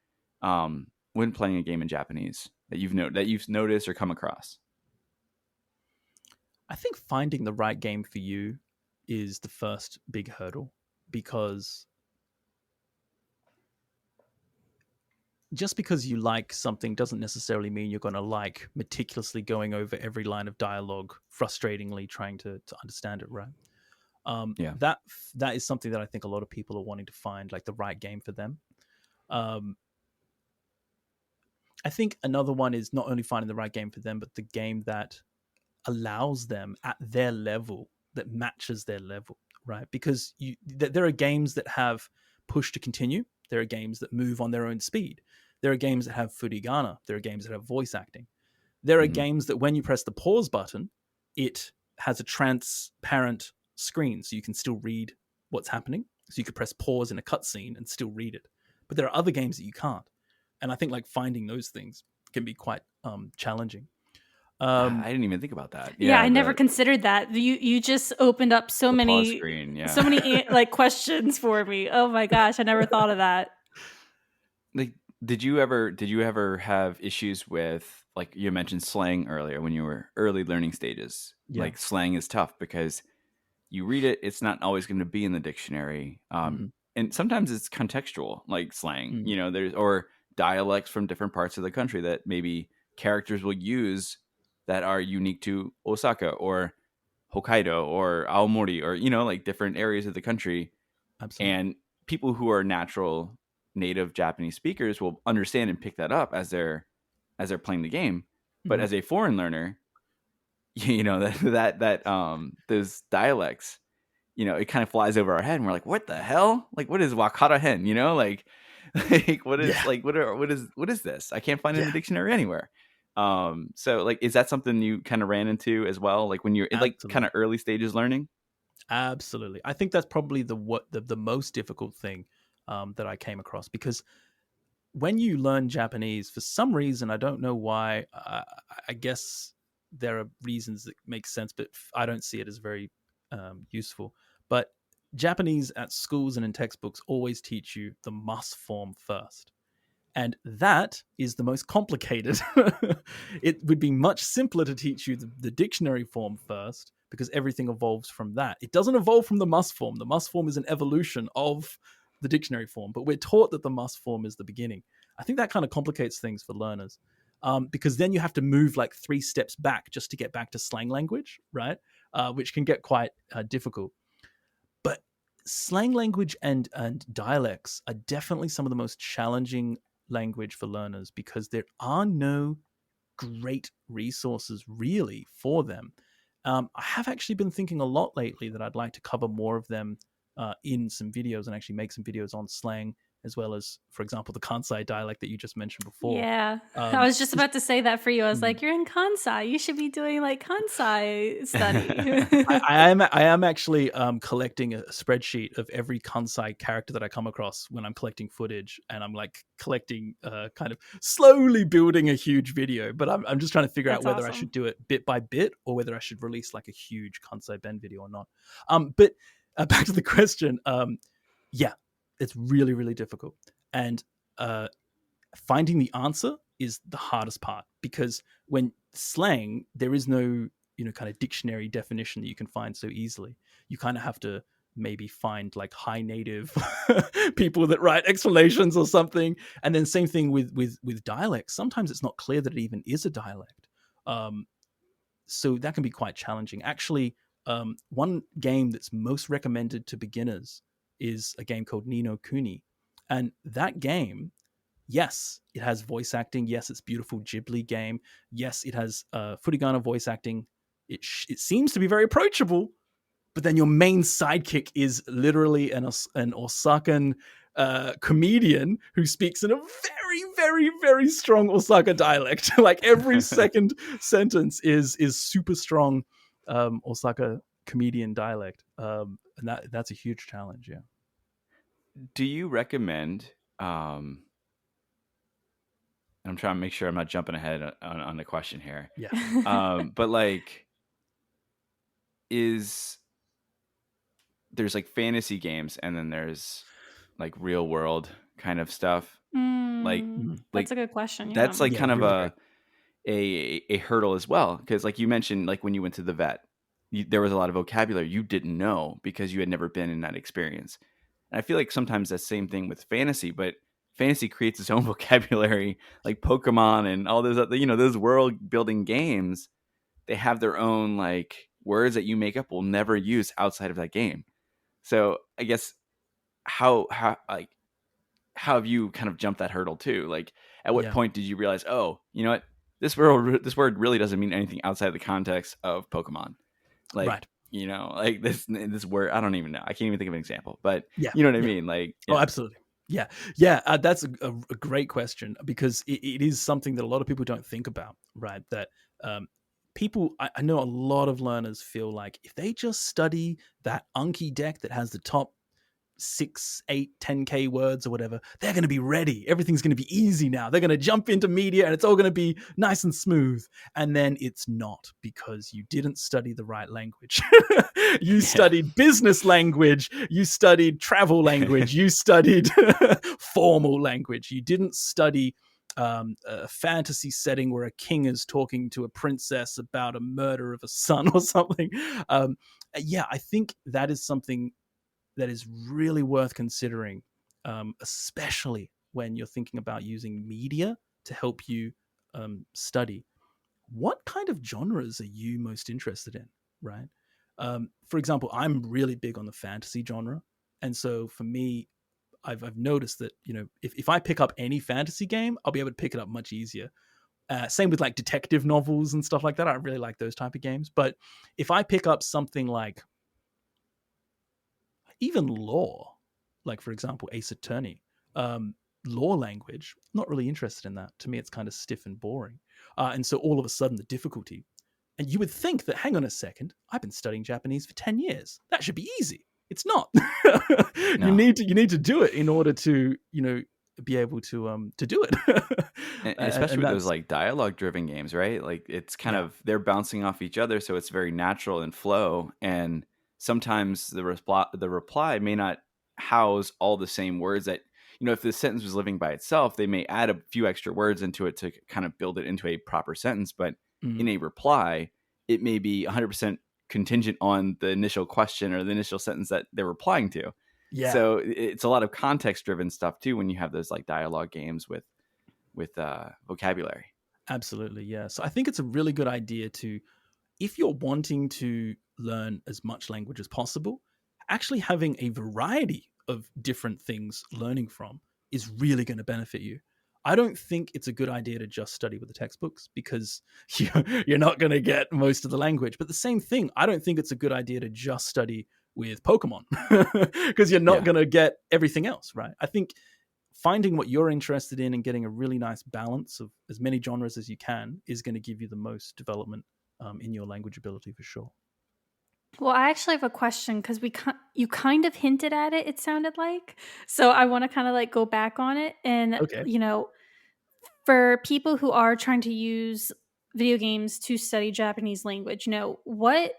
when playing a game in Japanese that you've noticed or come across? I think finding the right game for you is the first big hurdle, because just because you like something doesn't necessarily mean you're going to like meticulously going over every line of dialogue, frustratingly trying to understand it, right? That is something that I think a lot of people are wanting to find, like the right game for them. I think another one is not only finding the right game for them, but the game that allows them at their level, that matches their level, right? Because there are games that have push to continue. There are games that move on their own speed. There are games that have furigana. There are games that have voice acting. There are games that when you press the pause button, it has a transparent screen, so you can still read what's happening. So you could press pause in a cutscene and still read it. But there are other games that you can't. And I think like finding those things can be quite challenging. I didn't even think about that. Yeah, I never considered that. You just opened up so many like questions for me. Oh my gosh, I never thought of that. Like, did you ever have issues with, like you mentioned slang earlier when you were early learning stages? Like, slang is tough because you read it, it's not always going to be in the dictionary. And sometimes it's contextual, like slang, there's, or dialects from different parts of the country that maybe characters will use that are unique to Osaka or Hokkaido or Aomori, or like different areas of the country. Absolutely. And people who are native Japanese speakers will understand and pick that up as they're playing the game. But as a foreign learner, that those dialects, it kind of flies over our head, and we're like, what the hell? Like, what is Wakata hen? Like what is Yeah. like what is this? I can't find it in Yeah. the dictionary anywhere. So like, is that something you kind of ran into as well? Like when you're in like kind Absolutely. of early stages learning? Absolutely. I think that's probably the most difficult thing that I came across, because when you learn Japanese, for some reason, I don't know why, I guess there are reasons that make sense, but I don't see it as very useful. But Japanese at schools and in textbooks always teach you the must form first. And that is the most complicated. It would be much simpler to teach you the dictionary form first, because everything evolves from that. It doesn't evolve from the must form. The must form is an evolution of the dictionary form, but we're taught that the must form is the beginning. I think that kind of complicates things for learners, because then you have to move like 3 steps back just to get back to slang language, right? Which can get quite difficult. But slang language and dialects are definitely some of the most challenging language for learners, because there are no great resources really for them. I have actually been thinking a lot lately that I'd like to cover more of them in some videos, and actually make some videos on slang, as well as, for example, the Kansai dialect that you just mentioned before. Yeah. I was just about to say that for you. I was Mm. like, you're in Kansai. You should be doing like Kansai study. I am actually collecting a spreadsheet of every Kansai character that I come across when I'm collecting footage, and I'm like collecting, kind of slowly building a huge video. But I'm just trying to figure out That's whether I awesome. should do it bit by bit, or whether I should release like a huge Kansai Ben video or not. But back to the question. Yeah, it's really, really difficult, and finding the answer is the hardest part, because when slang, there is no kind of dictionary definition that you can find so easily. You kind of have to maybe find like high native people that write explanations or something. And then same thing with dialects. Sometimes it's not clear that it even is a dialect. So that can be quite challenging. Actually, one game that's most recommended to beginners is a game called Ni no Kuni. And that game, yes, it has voice acting. Yes, it's beautiful Ghibli game. Yes, it has Furigana voice acting. It seems to be very approachable, but then your main sidekick is literally an Osakan comedian who speaks in a very, very, very strong Osaka dialect. Like every second sentence is super strong Osaka comedian dialect, and that's a huge challenge. Yeah. Do you recommend? I'm trying to make sure I'm not jumping ahead on the question here. Yeah. But like, there's like fantasy games, and then there's like real world kind of stuff. Like That's like a good question. Yeah. that's like Yeah, kind of really great. a hurdle as well, because like you mentioned, like when you went to the vet, there was a lot of vocabulary you didn't know because you had never been in that experience. And I feel like sometimes that same thing with fantasy, but fantasy creates its own vocabulary, like Pokemon and all those other, those world building games. They have their own like words that you make up will never use outside of that game. So I guess how have you kind of jumped that hurdle too? Like, at what Yeah. point did you realize, oh, you know what, this word really doesn't mean anything outside the context of Pokemon? Like, Right. like this word, I don't even know. I can't even think of an example, but Yeah. you know what I Yeah. mean? Like, Oh, yeah. absolutely. Yeah. Yeah. That's a great question, because it is something that a lot of people don't think about, right? That people, I know a lot of learners feel like if they just study that Anki deck that has the top 6, 8, 10K words or whatever, they're going to be ready. Everything's going to be easy now. They're going to jump into media and it's all going to be nice and smooth. And then it's not, because you didn't study the right language. You studied business language. You studied travel language. You studied formal language. You didn't study a fantasy setting where a king is talking to a princess about a murder of a son or something. Yeah, I think that is something that is really worth considering, especially when you're thinking about using media to help you study. What kind of genres are you most interested in, right? For example, I'm really big on the fantasy genre. And so for me, I've noticed that, if I pick up any fantasy game, I'll be able to pick it up much easier. Same with like detective novels and stuff like that. I really like those type of games. But if I pick up something like even law, like for example, Ace Attorney, law language, not really interested in that. To me, it's kind of stiff and boring. And so all of a sudden, the difficulty. And you would think that, hang on a second, I've been studying Japanese for 10 years. That should be easy. It's not. No. You need to do it in order to, be able to do it. And especially with those like dialogue driven games, right? Like it's kind of, they're bouncing off each other, so it's very natural and flow. And sometimes the reply may not house all the same words that, if the sentence was living by itself, they may add a few extra words into it to kind of build it into a proper sentence. But in a reply, it may be 100% contingent on the initial question or the initial sentence that they're replying to. Yeah. So it's a lot of context driven stuff too when you have those like dialogue games with vocabulary. Absolutely, yeah. So I think it's a really good idea to, if you're wanting to learn as much language as possible, actually having a variety of different things learning from is really going to benefit you. I don't think it's a good idea to just study with the textbooks because you're not going to get most of the language. But the same thing, I don't think it's a good idea to just study with Pokemon because you're not going to get everything else, right? I think finding what you're interested in and getting a really nice balance of as many genres as you can is going to give you the most development in your language ability for sure. Well, I actually have a question because you kind of hinted at it, it sounded like. So I want to kind of like go back on it. And, for people who are trying to use video games to study Japanese language, what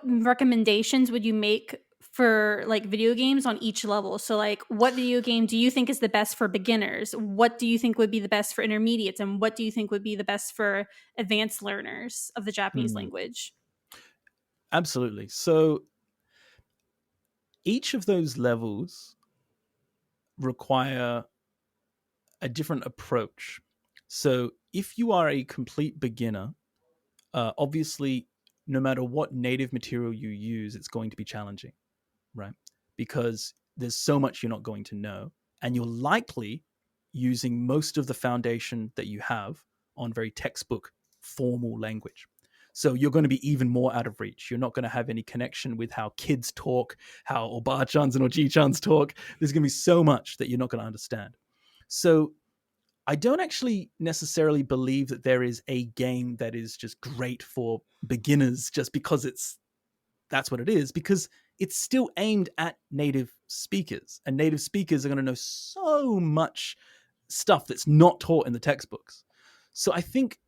recommendations would you make for like video games on each level? So like what video game do you think is the best for beginners? What do you think would be the best for intermediates? And what do you think would be the best for advanced learners of the Japanese language? Absolutely. So each of those levels require a different approach. So if you are a complete beginner, obviously, no matter what native material you use, it's going to be challenging, right? Because there's so much you're not going to know. And you're likely using most of the foundation that you have on very textbook formal language. So you're going to be even more out of reach. You're not going to have any connection with how kids talk, how Oba-chans and Oji-chans talk. There's going to be so much that you're not going to understand. So I don't actually necessarily believe that there is a game that is just great for beginners just because that's what it is, because it's still aimed at native speakers, and native speakers are going to know so much stuff that's not taught in the textbooks. So I think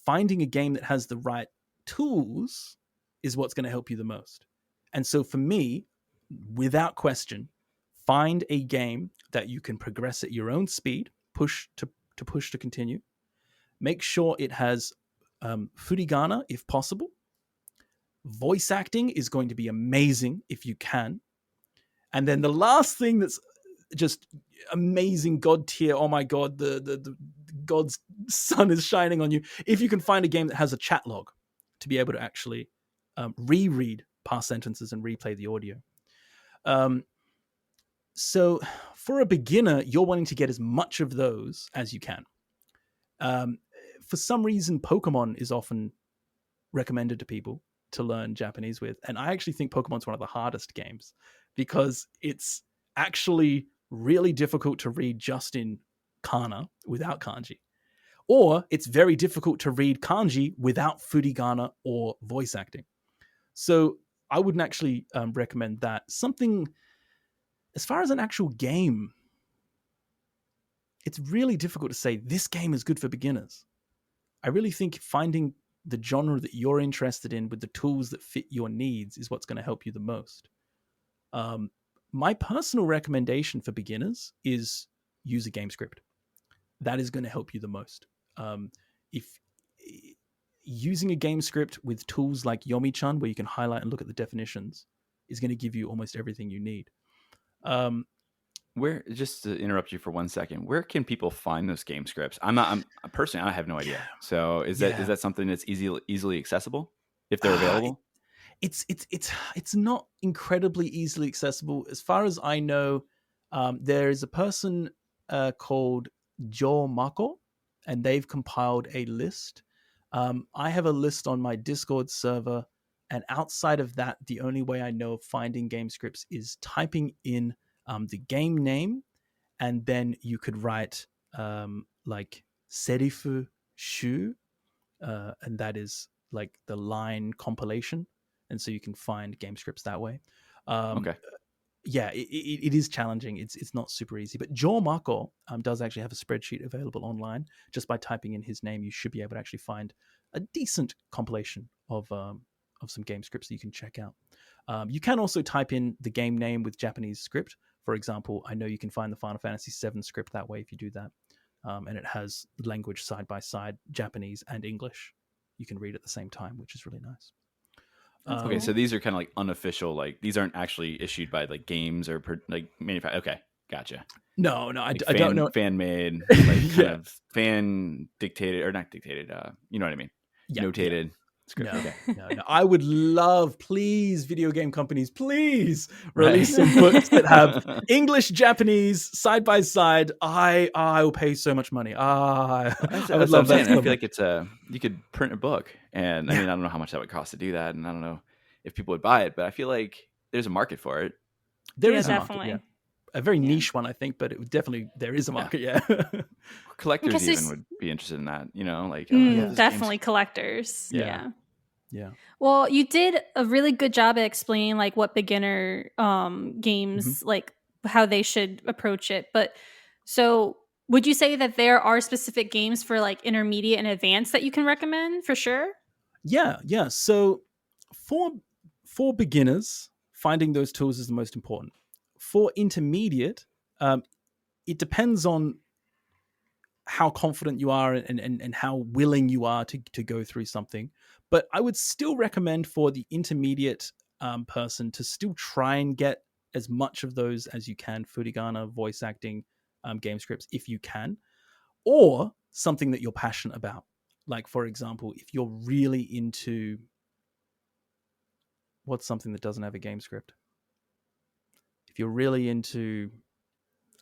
finding a game that has the right tools is what's going to help you the most. And so for me, without question, find a game that you can progress at your own speed, push to continue. Make sure it has furigana if possible. Voice acting is going to be amazing if you can. And then the last thing that's just amazing, God tier, oh my God, the God's sun is shining on you. If you can find a game that has a chat log to be able to actually reread past sentences and replay the audio. So for a beginner, you're wanting to get as much of those as you can. For some reason, Pokemon is often recommended to people to learn Japanese with. And I actually think Pokemon's one of the hardest games because it's actually really difficult to read just in kana without kanji. Or it's very difficult to read kanji without furigana or voice acting. So I wouldn't actually recommend that. Something, as far as an actual game, it's really difficult to say this game is good for beginners. I really think finding the genre that you're interested in with the tools that fit your needs is what's going to help you the most. My personal recommendation for beginners is use a game script. That is going to help you the most. If using a game script with tools like Yomi-chan, where you can highlight and look at the definitions, is going to give you almost everything you need. Where, just to interrupt you for 1 second, where can people find those game scripts? I'm personally, I have no idea. So is that something that's easily accessible if they're available? It's not incredibly easily accessible. As far as I know, there is a person called Joe Mako and they've compiled a list. I have a list on my Discord server, and outside of that, the only way I know of finding game scripts is typing in the game name, and then you could write like serifu shu, and that is like the line compilation, and so you can find game scripts that way. Okay. Yeah, it is challenging. It's not super easy, but Joe Mako does actually have a spreadsheet available online. Just by typing in his name, you should be able to actually find a decent compilation of some game scripts that you can check out. You can also type in the game name with Japanese script. For example, I know you can find the Final Fantasy VII script that way if you do that, and it has language side by side, Japanese and English. You can read at the same time, which is really nice. Okay, so these are kind of like unofficial, like these aren't actually issued by like games or like manufacturer. Okay, gotcha. No, Like I don't know. Fan made, like kind Yeah. of fan dictated or not dictated. You know what I mean? Yeah, Notated script. No, Okay. no. I would love, please, video game companies, please release some books that have English, Japanese side by side. I will pay so much money. I would love that. I feel like it's you could print a book, and I mean I don't know how much that would cost to do that, and I don't know if people would buy it, but I feel like there's a market for it. There is a definitely. market, yeah. A very niche one, I think, but there is a market, yeah. Collectors even would be interested in that, you know, like definitely collectors. Yeah. Well, you did a really good job at explaining like what beginner games like how they should approach it. But so would you say that there are specific games for like intermediate and advanced that you can recommend for sure? Yeah. So for beginners, finding those tools is the most important. For intermediate, it depends on how confident you are and how willing you are to go through something. But I would still recommend for the intermediate person to still try and get as much of those as you can, furigana, voice acting, game scripts, if you can, or something that you're passionate about. Like, for example, if you're really into... What's something that doesn't have a game script? If you're really into...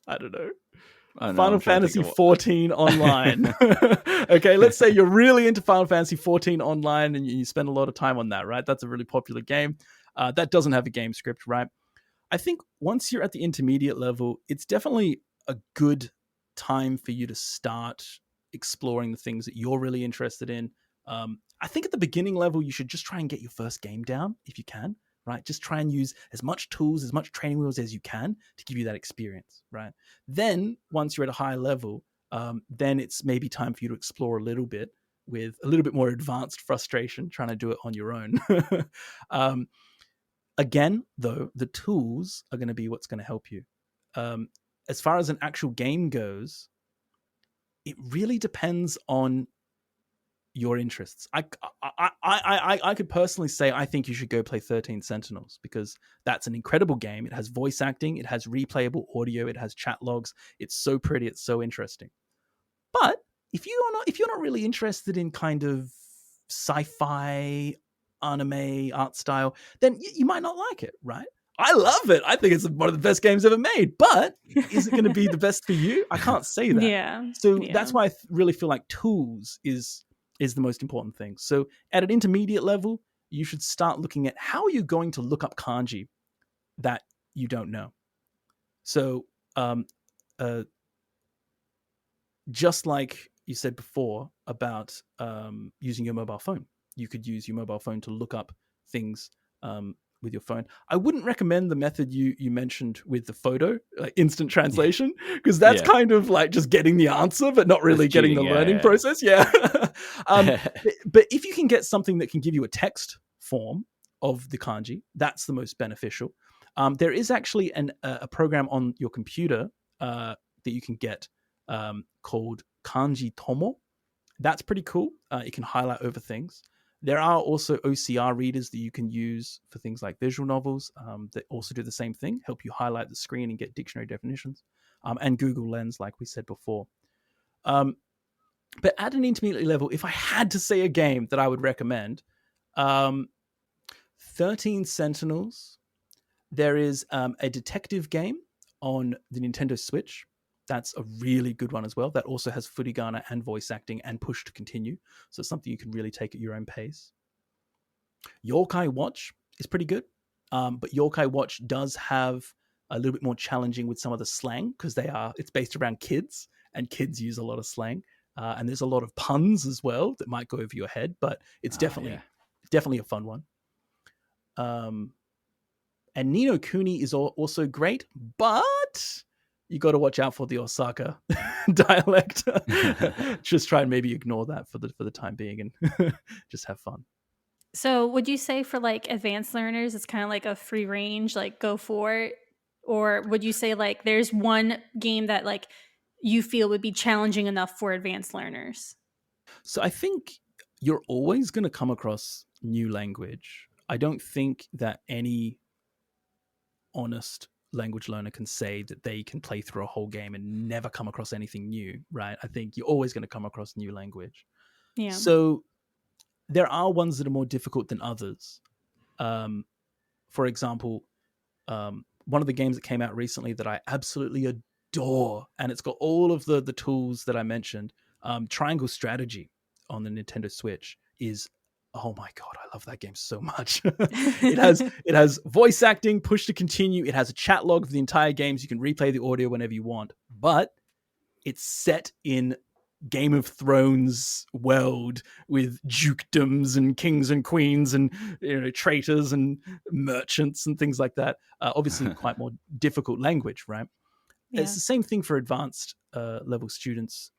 I don't know. Final Fantasy 14 online. Okay, let's say you're really into Final Fantasy 14 online and you spend a lot of time on that, right? That's a really popular game. That doesn't have a game script, right? I think once you're at the intermediate level, it's definitely a good time for you to start exploring the things that you're really interested in. I think at the beginning level, you should just try and get your first game down if you can. Right, just try and use as much tools, as much training wheels as you can to give you that experience. Right. Then once you're at a high level, then it's maybe time for you to explore a little bit with a little bit more advanced frustration, trying to do it on your own. Again, though, the tools are going to be what's going to help you. As far as an actual game goes, it really depends on your interests. I could personally say I think you should go play 13 Sentinels because that's an incredible game. It has voice acting, it has replayable audio, it has chat logs. It's so pretty, it's so interesting. But if you're not really interested in kind of sci-fi, anime, art style, then you might not like it, right? I love it. I think it's one of the best games ever made. But is it going to be the best for you? I can't say that. Yeah. So that's why I really feel like tools is the most important thing. So at an intermediate level, you should start looking at how you're going to look up kanji that you don't know. So just like you said before about using your mobile phone, you could use your mobile phone to look up things with your phone. I wouldn't recommend the method you mentioned with the photo, like instant translation, because that's kind of like just getting the answer, but not really getting the learning process. Yeah. But if you can get something that can give you a text form of the kanji, that's the most beneficial. There is actually a program on your computer that you can get called Kanji Tomo. That's pretty cool. It can highlight over things. There are also OCR readers that you can use for things like visual novels that also do the same thing, help you highlight the screen and get dictionary definitions, and Google Lens, like we said before. But at an intermediate level, if I had to say a game that I would recommend, 13 Sentinels. There is a detective game on the Nintendo Switch That's a really good one as well. That also has furigana and voice acting and push to continue. So it's something you can really take at your own pace. Yokai Watch is pretty good. But Yokai Watch does have a little bit more challenging with some of the slang because it's based around kids and kids use a lot of slang. And there's a lot of puns as well that might go over your head, but it's definitely a fun one. And Ni no Kuni is also great, but you got to watch out for the Osaka dialect. Just try and maybe ignore that for the time being and just have fun. So would you say for like advanced learners, it's kind of like a free range, like go for it? Or would you say like there's one game that like you feel would be challenging enough for advanced learners? So I think you're always going to come across new language. I don't think that any honest language learner can say that they can play through a whole game and never come across anything new, right? I think you're always going to come across new language. Yeah. So there are ones that are more difficult than others. For example, one of the games that came out recently that I absolutely adore, and it's got all of the tools that I mentioned, Triangle Strategy on the Nintendo Switch is, oh my god, I love that game so much. It has voice acting, push to continue. It has a chat log for the entire game, so you can replay the audio whenever you want. But it's set in Game of Thrones world with dukedoms and kings and queens and traitors and merchants and things like that. Obviously, quite more difficult language, right? Yeah. It's the same thing for advanced level students.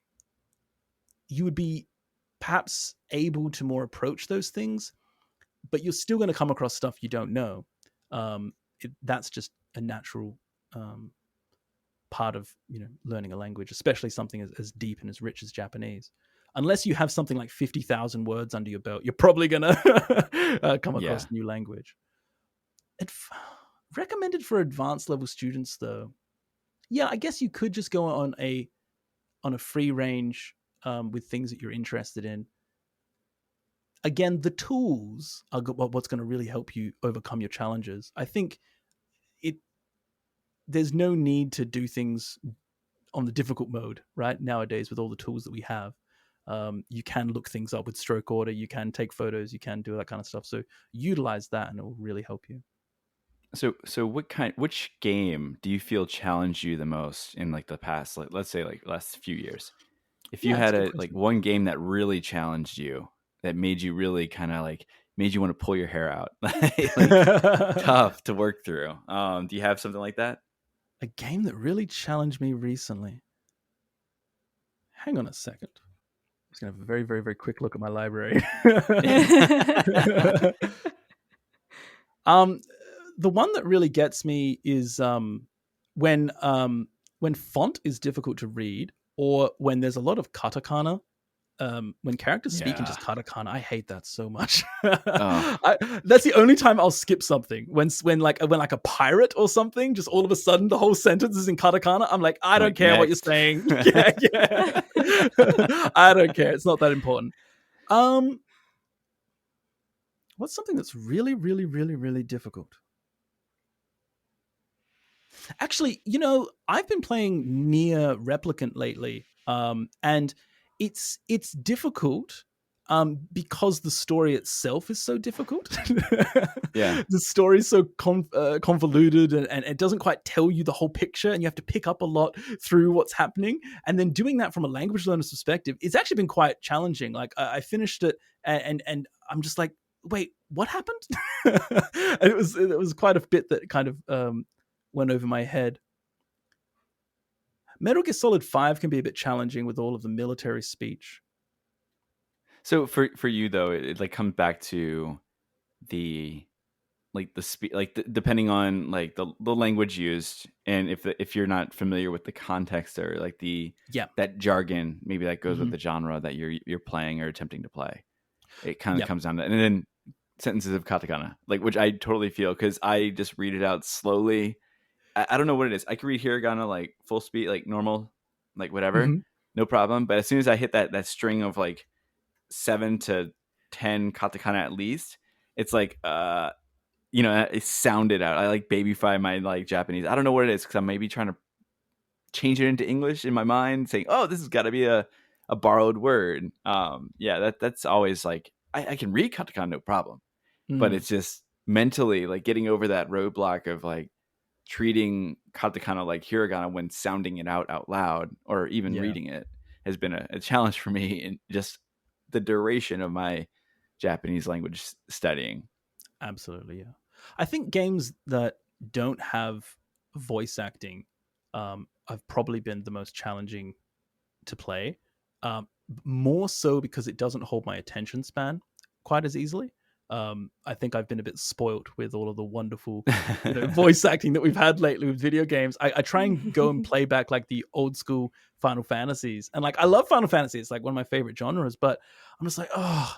You would be perhaps able to more approach those things, but you're still going to come across stuff you don't know. That's just a natural part of learning a language, especially something as deep and as rich as Japanese. Unless you have something like 50,000 words under your belt, you're probably gonna come across new language. Recommended for advanced level students, though. Yeah, I guess you could just go on a free range with things that you're interested in. Again, the tools are what's going to really help you overcome your challenges. I think there's no need to do things on the difficult mode, right? Nowadays, with all the tools that we have, you can look things up with stroke order, you can take photos, you can do that kind of stuff. So utilize that and it will really help you. So which game do you feel challenged you the most in like the past, like let's say like last few years? If you had one game that really challenged you, that made you really kind of like made you want to pull your hair out, like tough to work through. Do you have something like that? A game that really challenged me recently. Hang on a second. I'm just going to have a very, very, very quick look at my library. The one that really gets me is when font is difficult to read, or when there's a lot of katakana. When characters speak in just katakana, I hate that so much. That's the only time I'll skip something. When like a pirate or something, just all of a sudden the whole sentence is in katakana. I'm like, I don't care what you're saying. Yeah. I don't care. It's not that important. What's something that's really, really, really, really difficult? Actually, I've been playing Nier Replicant lately, and it's difficult because the story itself is so difficult. The story is so convoluted and it doesn't quite tell you the whole picture, and you have to pick up a lot through what's happening. And then doing that from a language learner's perspective, it's actually been quite challenging. Like I finished it and I'm just like, wait, what happened? And it was quite a bit that kind of went over my head. Metal Gear Solid 5 can be a bit challenging with all of the military speech. So for you though, it like comes back to the depending on like the language used, and if you're not familiar with the context or like that jargon, maybe that goes with the genre that you're playing or attempting to play. It kind of comes down to that. And then sentences of katakana, like, which I totally feel because I just read it out slowly. I don't know what it is. I can read hiragana like full speed, like normal, like whatever, no problem. But as soon as I hit that string of like 7 to 10 katakana at least, it's like it sounded out. I like babyfy my like Japanese. I don't know what it is because I'm maybe trying to change it into English in my mind, saying, "Oh, this has got to be a borrowed word." That's always like I can read katakana no problem, but it's just mentally like getting over that roadblock of like treating katakana like hiragana when sounding it out loud or even reading it has been a challenge for me in just the duration of my Japanese language studying. Absolutely, yeah. I think games that don't have voice acting have probably been the most challenging to play. More so because it doesn't hold my attention span quite as easily. I think I've been a bit spoilt with all of the wonderful voice acting that we've had lately with video games. I try and go and play back like the old school Final Fantasies, and like I love Final Fantasy. It's like one of my favorite genres, but I'm just like, oh,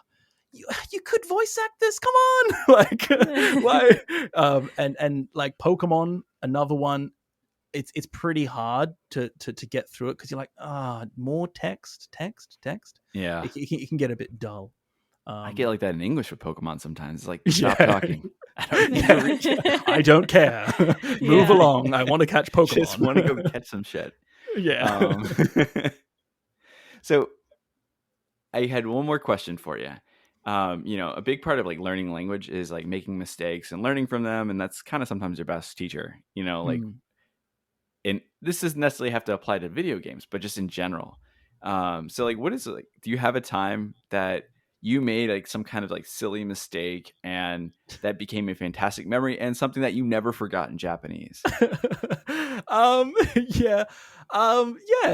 you could voice act this. Come on, like why? And like Pokemon, another one. It's pretty hard to get through it because you're like, more text. Yeah, it can get a bit dull. I get like that in English with Pokemon sometimes. It's like, stop talking. I don't care. Move along. I want to catch Pokemon. Just want to go catch some shit. Yeah. So I had one more question for you. A big part of like learning language is like making mistakes and learning from them. And that's kind of sometimes your best teacher, and this doesn't necessarily have to apply to video games, but just in general. So like, what is it like? Do you have a time that you made like some kind of like silly mistake and that became a fantastic memory and something that you never forgot in Japanese? Yeah.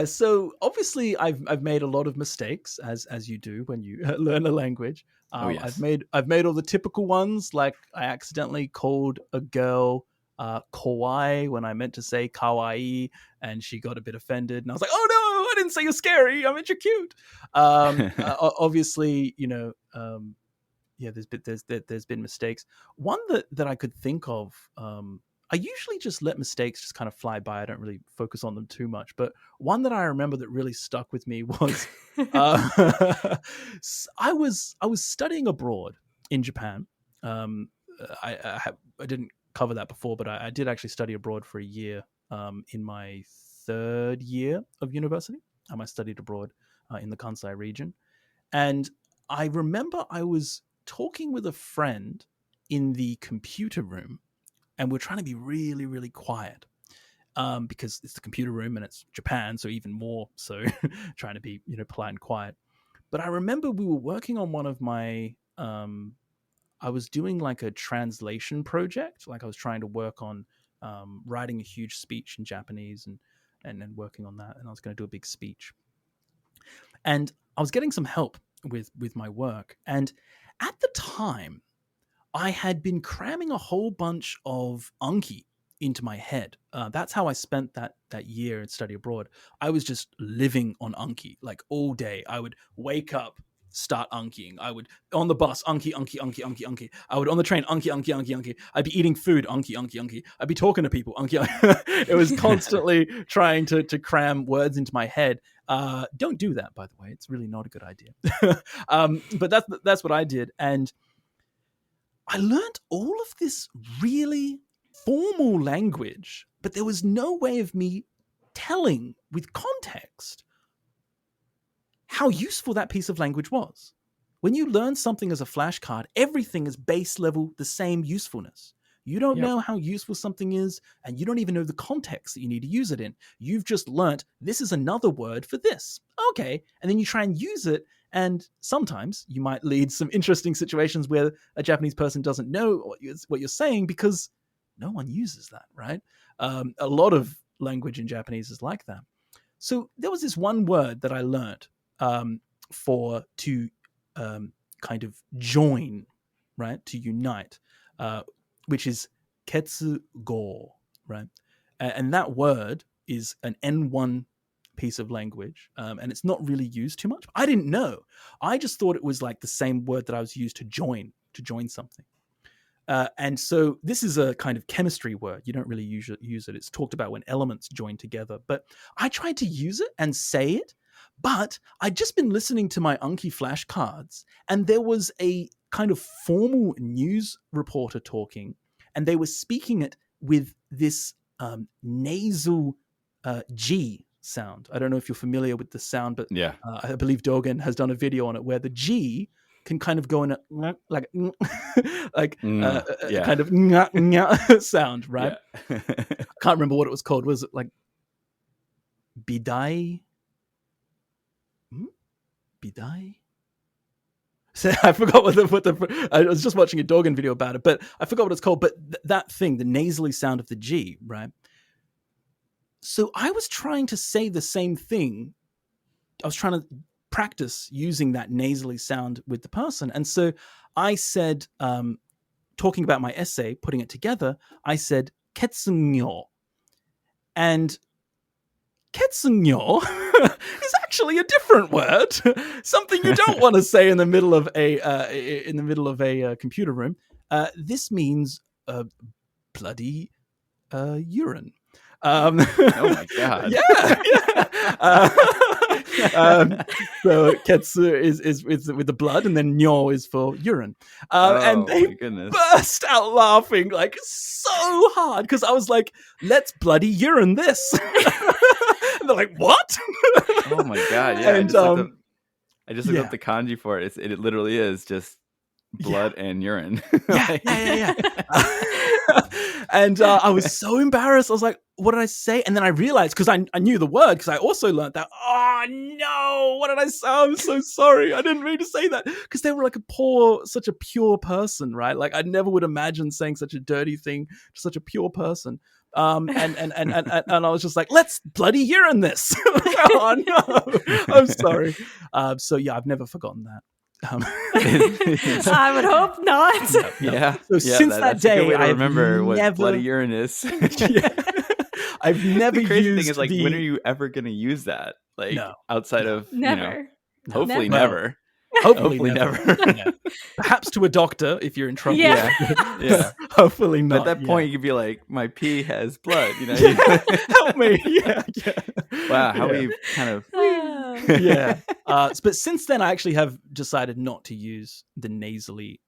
So obviously I've made a lot of mistakes as you do when you learn a language. Yes. I've made all the typical ones, like I accidentally called a girl kawaii when I meant to say kawaii, and she got a bit offended, and I was like, oh no, I didn't say you're scary, I meant you're cute. Obviously, there's been mistakes. One that I could think of, I usually just let mistakes just kind of fly by. I don't really focus on them too much, but one that I remember that really stuck with me was I was studying abroad in Japan. I didn't cover that before, but I did actually study abroad for a year in my third year of university. I studied abroad in the Kansai region. And I remember I was talking with a friend in the computer room, and we're trying to be really, really quiet because it's the computer room and it's Japan, so even more so trying to be polite and quiet. But I remember we were working on one of my I was doing like a translation project. Like I was trying to work on writing a huge speech in Japanese and working on that. And I was going to do a big speech. And I was getting some help with my work. And at the time, I had been cramming a whole bunch of Anki into my head. That's how I spent that year and study abroad. I was just living on Anki like all day. I would wake up, start Ankiing. I would on the bus, Anki. I would on the train, Anki. I'd be eating food, Anki. I'd be talking to people, Anki. It was constantly trying to cram words into my head. Don't do that, by the way. It's really not a good idea. But that's what I did, and I learned all of this really formal language, but there was no way of me telling with context how useful that piece of language was. When you learn something as a flashcard, everything is base level, the same usefulness. You don't know how useful something is, and you don't even know the context that you need to use it in. You've just learnt this is another word for this. Okay. And then you try and use it, and sometimes you might lead some interesting situations where a Japanese person doesn't know what you're saying because no one uses that, right? A lot of language in Japanese is like that. So there was this one word that I learned to kind of join, right? To unite, which is ketsugo, right? And that word is an N1 piece of language, and it's not really used too much. I didn't know. I just thought it was like the same word that I was used to join something. And so this is a kind of chemistry word. You don't really use it. It's talked about when elements join together. But I tried to use it and say it, but I'd just been listening to my Anki flashcards, and there was a kind of formal news reporter talking, and they were speaking it with this nasal G sound. I don't know if you're familiar with the sound, but Yeah. I believe Dogen has done a video on it where the G can kind of go in a like Yeah. kind of sound, right? Yeah. I can't remember what it was called. Was it like bidai? Bidai? So I forgot what the I was just watching a Dogen video about it, but I forgot what it's called. But that thing, the nasally sound of the G, right? So I was trying to say the same thing. I was trying to practice using that nasally sound with the person. And so I said, talking about my essay, putting it together, I said, ketsunyo. And ketsunyo is actually a different word, something you don't want to say in the middle of a computer room. This means bloody urine. Oh my god! Yeah. So ketsu is with the blood, and then nyo is for urine. And they burst out laughing like so hard because I was like, "Let's bloody urine this." And they're like, "What?" Oh my god! Yeah, And, I just looked up the kanji for it. It literally is just blood and urine. Yeah. And I was so embarrassed. I was like, what did I say? And then I realized, because I knew the word, because I also learned that, oh no, what did I say? I'm so sorry. I didn't mean to say that. Because they were like such a pure person, right? Like I never would imagine saying such a dirty thing to such a pure person. And I was just like, let's bloody urine this. Oh no, I'm sorry. So yeah, I've never forgotten that. I would hope not. Yeah. So since that day, a good way to I've remember what never... bloody urine is. I've never the crazy used thing is like, when are you ever going to use that? Like outside of never. Hopefully never. Hopefully never. Yeah. Perhaps to a doctor if you're in trouble. Yeah. Hopefully not. At that point, you could be like, my pee has blood. Help me. Yeah. Wow. How we've kind of. Yeah. But since then, I actually have decided not to use the nasally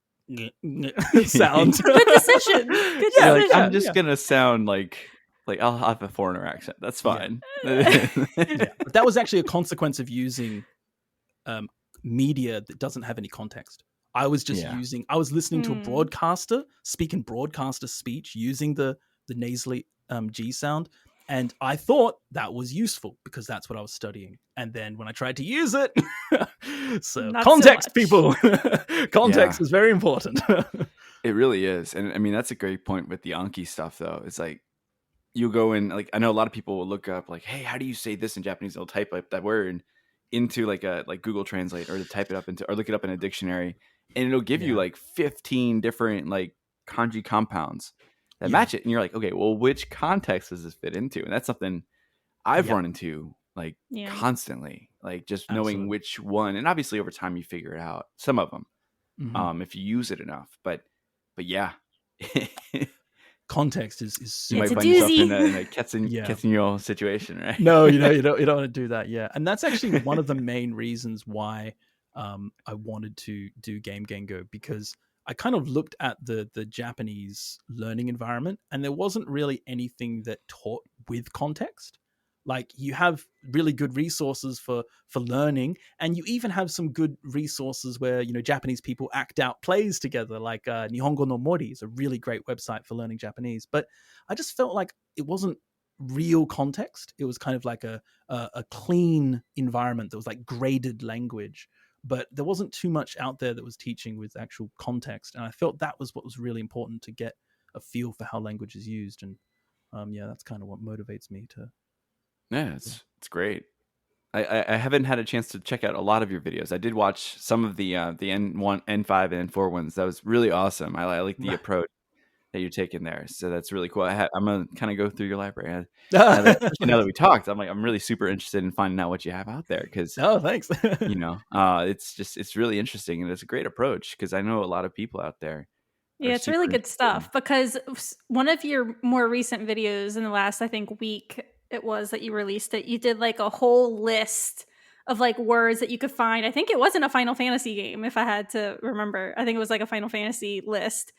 sound. Good decision. Good decision. Like, I'm just gonna sound like I'll have a foreigner accent. That's fine. Yeah. But that was actually a consequence of using media that doesn't have any context. I was just I was listening to a broadcaster speaking broadcaster speech using the nasally G sound. And I thought that was useful because that's what I was studying. And then when I tried to use it, so not context, so people, context is very important. It really is. And I mean, that's a great point with the Anki stuff, though. It's like you go in, like, I know a lot of people will look up like, hey, how do you say this in Japanese? They'll type up that word into like Google Translate, or to type it up into, or look it up in a dictionary, and it'll give you like 15 different like kanji compounds that match it. And you're like, okay, well, which context does this fit into? And that's something I've run into like constantly, like just knowing which one. And obviously over time you figure it out, some of them, if you use it enough. But yeah. Context is you might find yourself in a ketsunyo situation, right? No, you don't want to do that. Yeah. And that's actually one of the main reasons why I wanted to do Game Gengo, because I kind of looked at the Japanese learning environment, and there wasn't really anything that taught with context. Like, you have really good resources for learning, and you even have some good resources where, Japanese people act out plays together, like Nihongo no Mori is a really great website for learning Japanese. But I just felt like it wasn't real context. It was kind of like a clean environment that was like graded language. But there wasn't too much out there that was teaching with actual context. And I felt that was what was really important, to get a feel for how language is used. And that's kind of what motivates me to. Yeah, it's great. I haven't had a chance to check out a lot of your videos. I did watch some of the N1, N5, and N4 ones. That was really awesome. I like the approach that you're taking there. So that's really cool. I'm going to kind of go through your library. Now that we talked, I'm really super interested in finding out what you have out there, because thanks. It's really interesting, and it's a great approach, because I know a lot of people out there. Yeah, it's really good stuff, because one of your more recent videos in the last, I think, week it was that you released it, you did like a whole list of like words that you could find. I think it wasn't a Final Fantasy game, if I had to remember. I think it was like a Final Fantasy list.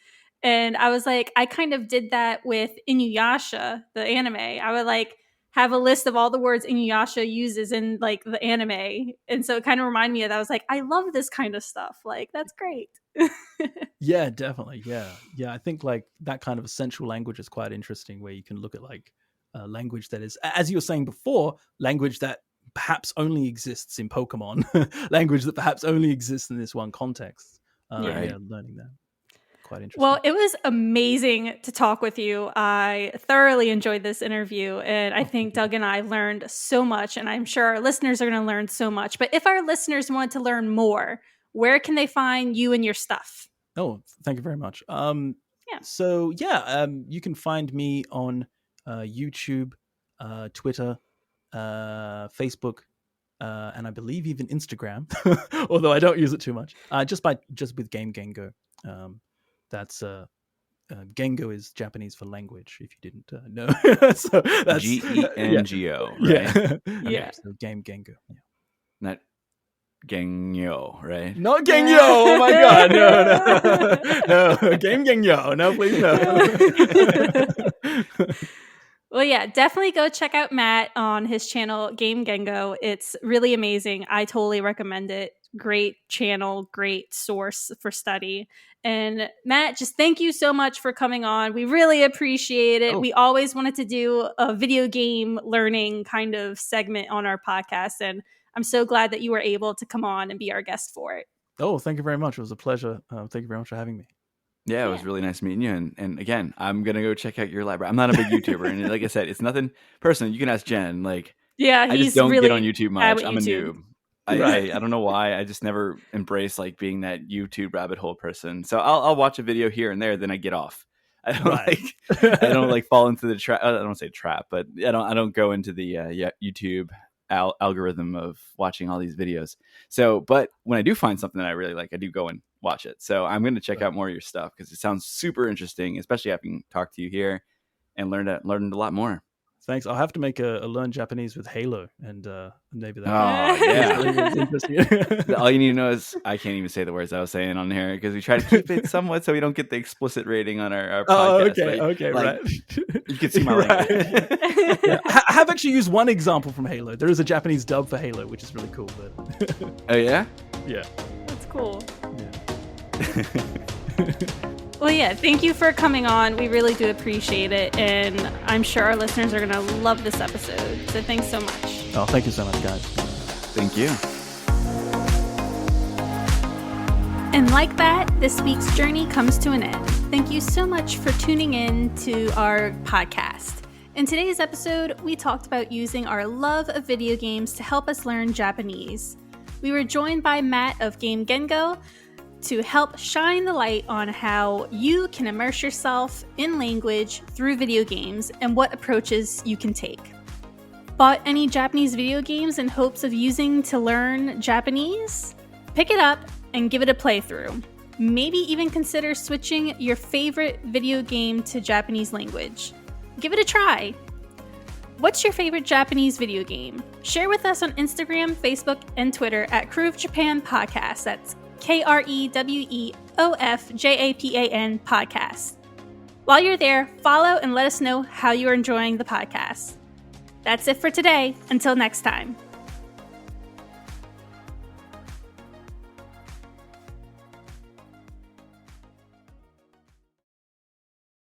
And I was like, I kind of did that with Inuyasha, the anime. I would like have a list of all the words Inuyasha uses in like the anime. And so it kind of reminded me of that. I was like, I love this kind of stuff. Like, that's great. Yeah, definitely. Yeah. I think like that kind of essential language is quite interesting, where you can look at like language that is, as you were saying before, language that perhaps only exists in Pokemon, language that perhaps only exists in this one context. Learning that. Quite interesting. Well, it was amazing to talk with you. I thoroughly enjoyed this interview, and I think Doug and I learned so much, and I'm sure our listeners are going to learn so much. But if our listeners want to learn more, where can they find you and your stuff? Oh, thank you very much. So you can find me on YouTube, Twitter, Facebook, and I believe even Instagram, although I don't use it too much. Just with Gengo. That's Gengo is Japanese for language, if you didn't know. So that's Gengo, right? Yeah. Yeah. So Gengo. Yeah. Not Gengo, right? Not Gengo. Oh my god. No. Gengo. No, please no. Well, yeah, definitely go check out Matt on his channel, Game Gengo. It's really amazing. I totally recommend it. Great channel, great source for study. And Matt, just thank you so much for coming on. We really appreciate it. We always wanted to do a video game learning kind of segment on our podcast, and I'm so glad that you were able to come on and be our guest for it. Oh, thank you very much. It was a pleasure. Thank you very much for having me. Yeah, it was really nice meeting you. And again, I'm going to go check out your library. I'm not a big YouTuber. And like I said, it's nothing personal. You can ask Jenn. Like, I just don't get on YouTube much. I'm a noob. I don't know why. I just never embrace like being that YouTube rabbit hole person. So I'll watch a video here and there, then I get off. I don't like fall into the trap. I don't say trap, but I don't go into the YouTube algorithm of watching all these videos. So, but when I do find something that I really like, I do go and watch it. So I'm going to check out more of your stuff because it sounds super interesting, especially having talked to you here and learned a lot more. Thanks. I'll have to make a learn Japanese with Halo, and maybe that. Oh yeah, interesting. All you need to know is I can't even say the words I was saying on here because we try to keep it somewhat so we don't get the explicit rating on our podcast. Oh, okay, like, right. You can see my language. Yeah. I have actually used one example from Halo. There is a Japanese dub for Halo, which is really cool. But oh yeah, that's cool. Yeah. Well, yeah, thank you for coming on. We really do appreciate it. And I'm sure our listeners are going to love this episode. So thanks so much. Oh, thank you so much, guys. Thank you. And like that, this week's journey comes to an end. Thank you so much for tuning in to our podcast. In today's episode, we talked about using our love of video games to help us learn Japanese. We were joined by Matt of Game Gengo to help shine the light on how you can immerse yourself in language through video games and what approaches you can take. Bought any Japanese video games in hopes of using to learn Japanese? Pick it up and give it a playthrough. Maybe even consider switching your favorite video game to Japanese language. Give it a try. What's your favorite Japanese video game? Share with us on Instagram, Facebook, and Twitter at Krewe of Japan Podcast. That's KREWEOFJAPAN Podcast. While you're there, follow and let us know how you're enjoying the podcast. That's it for today. Until next time.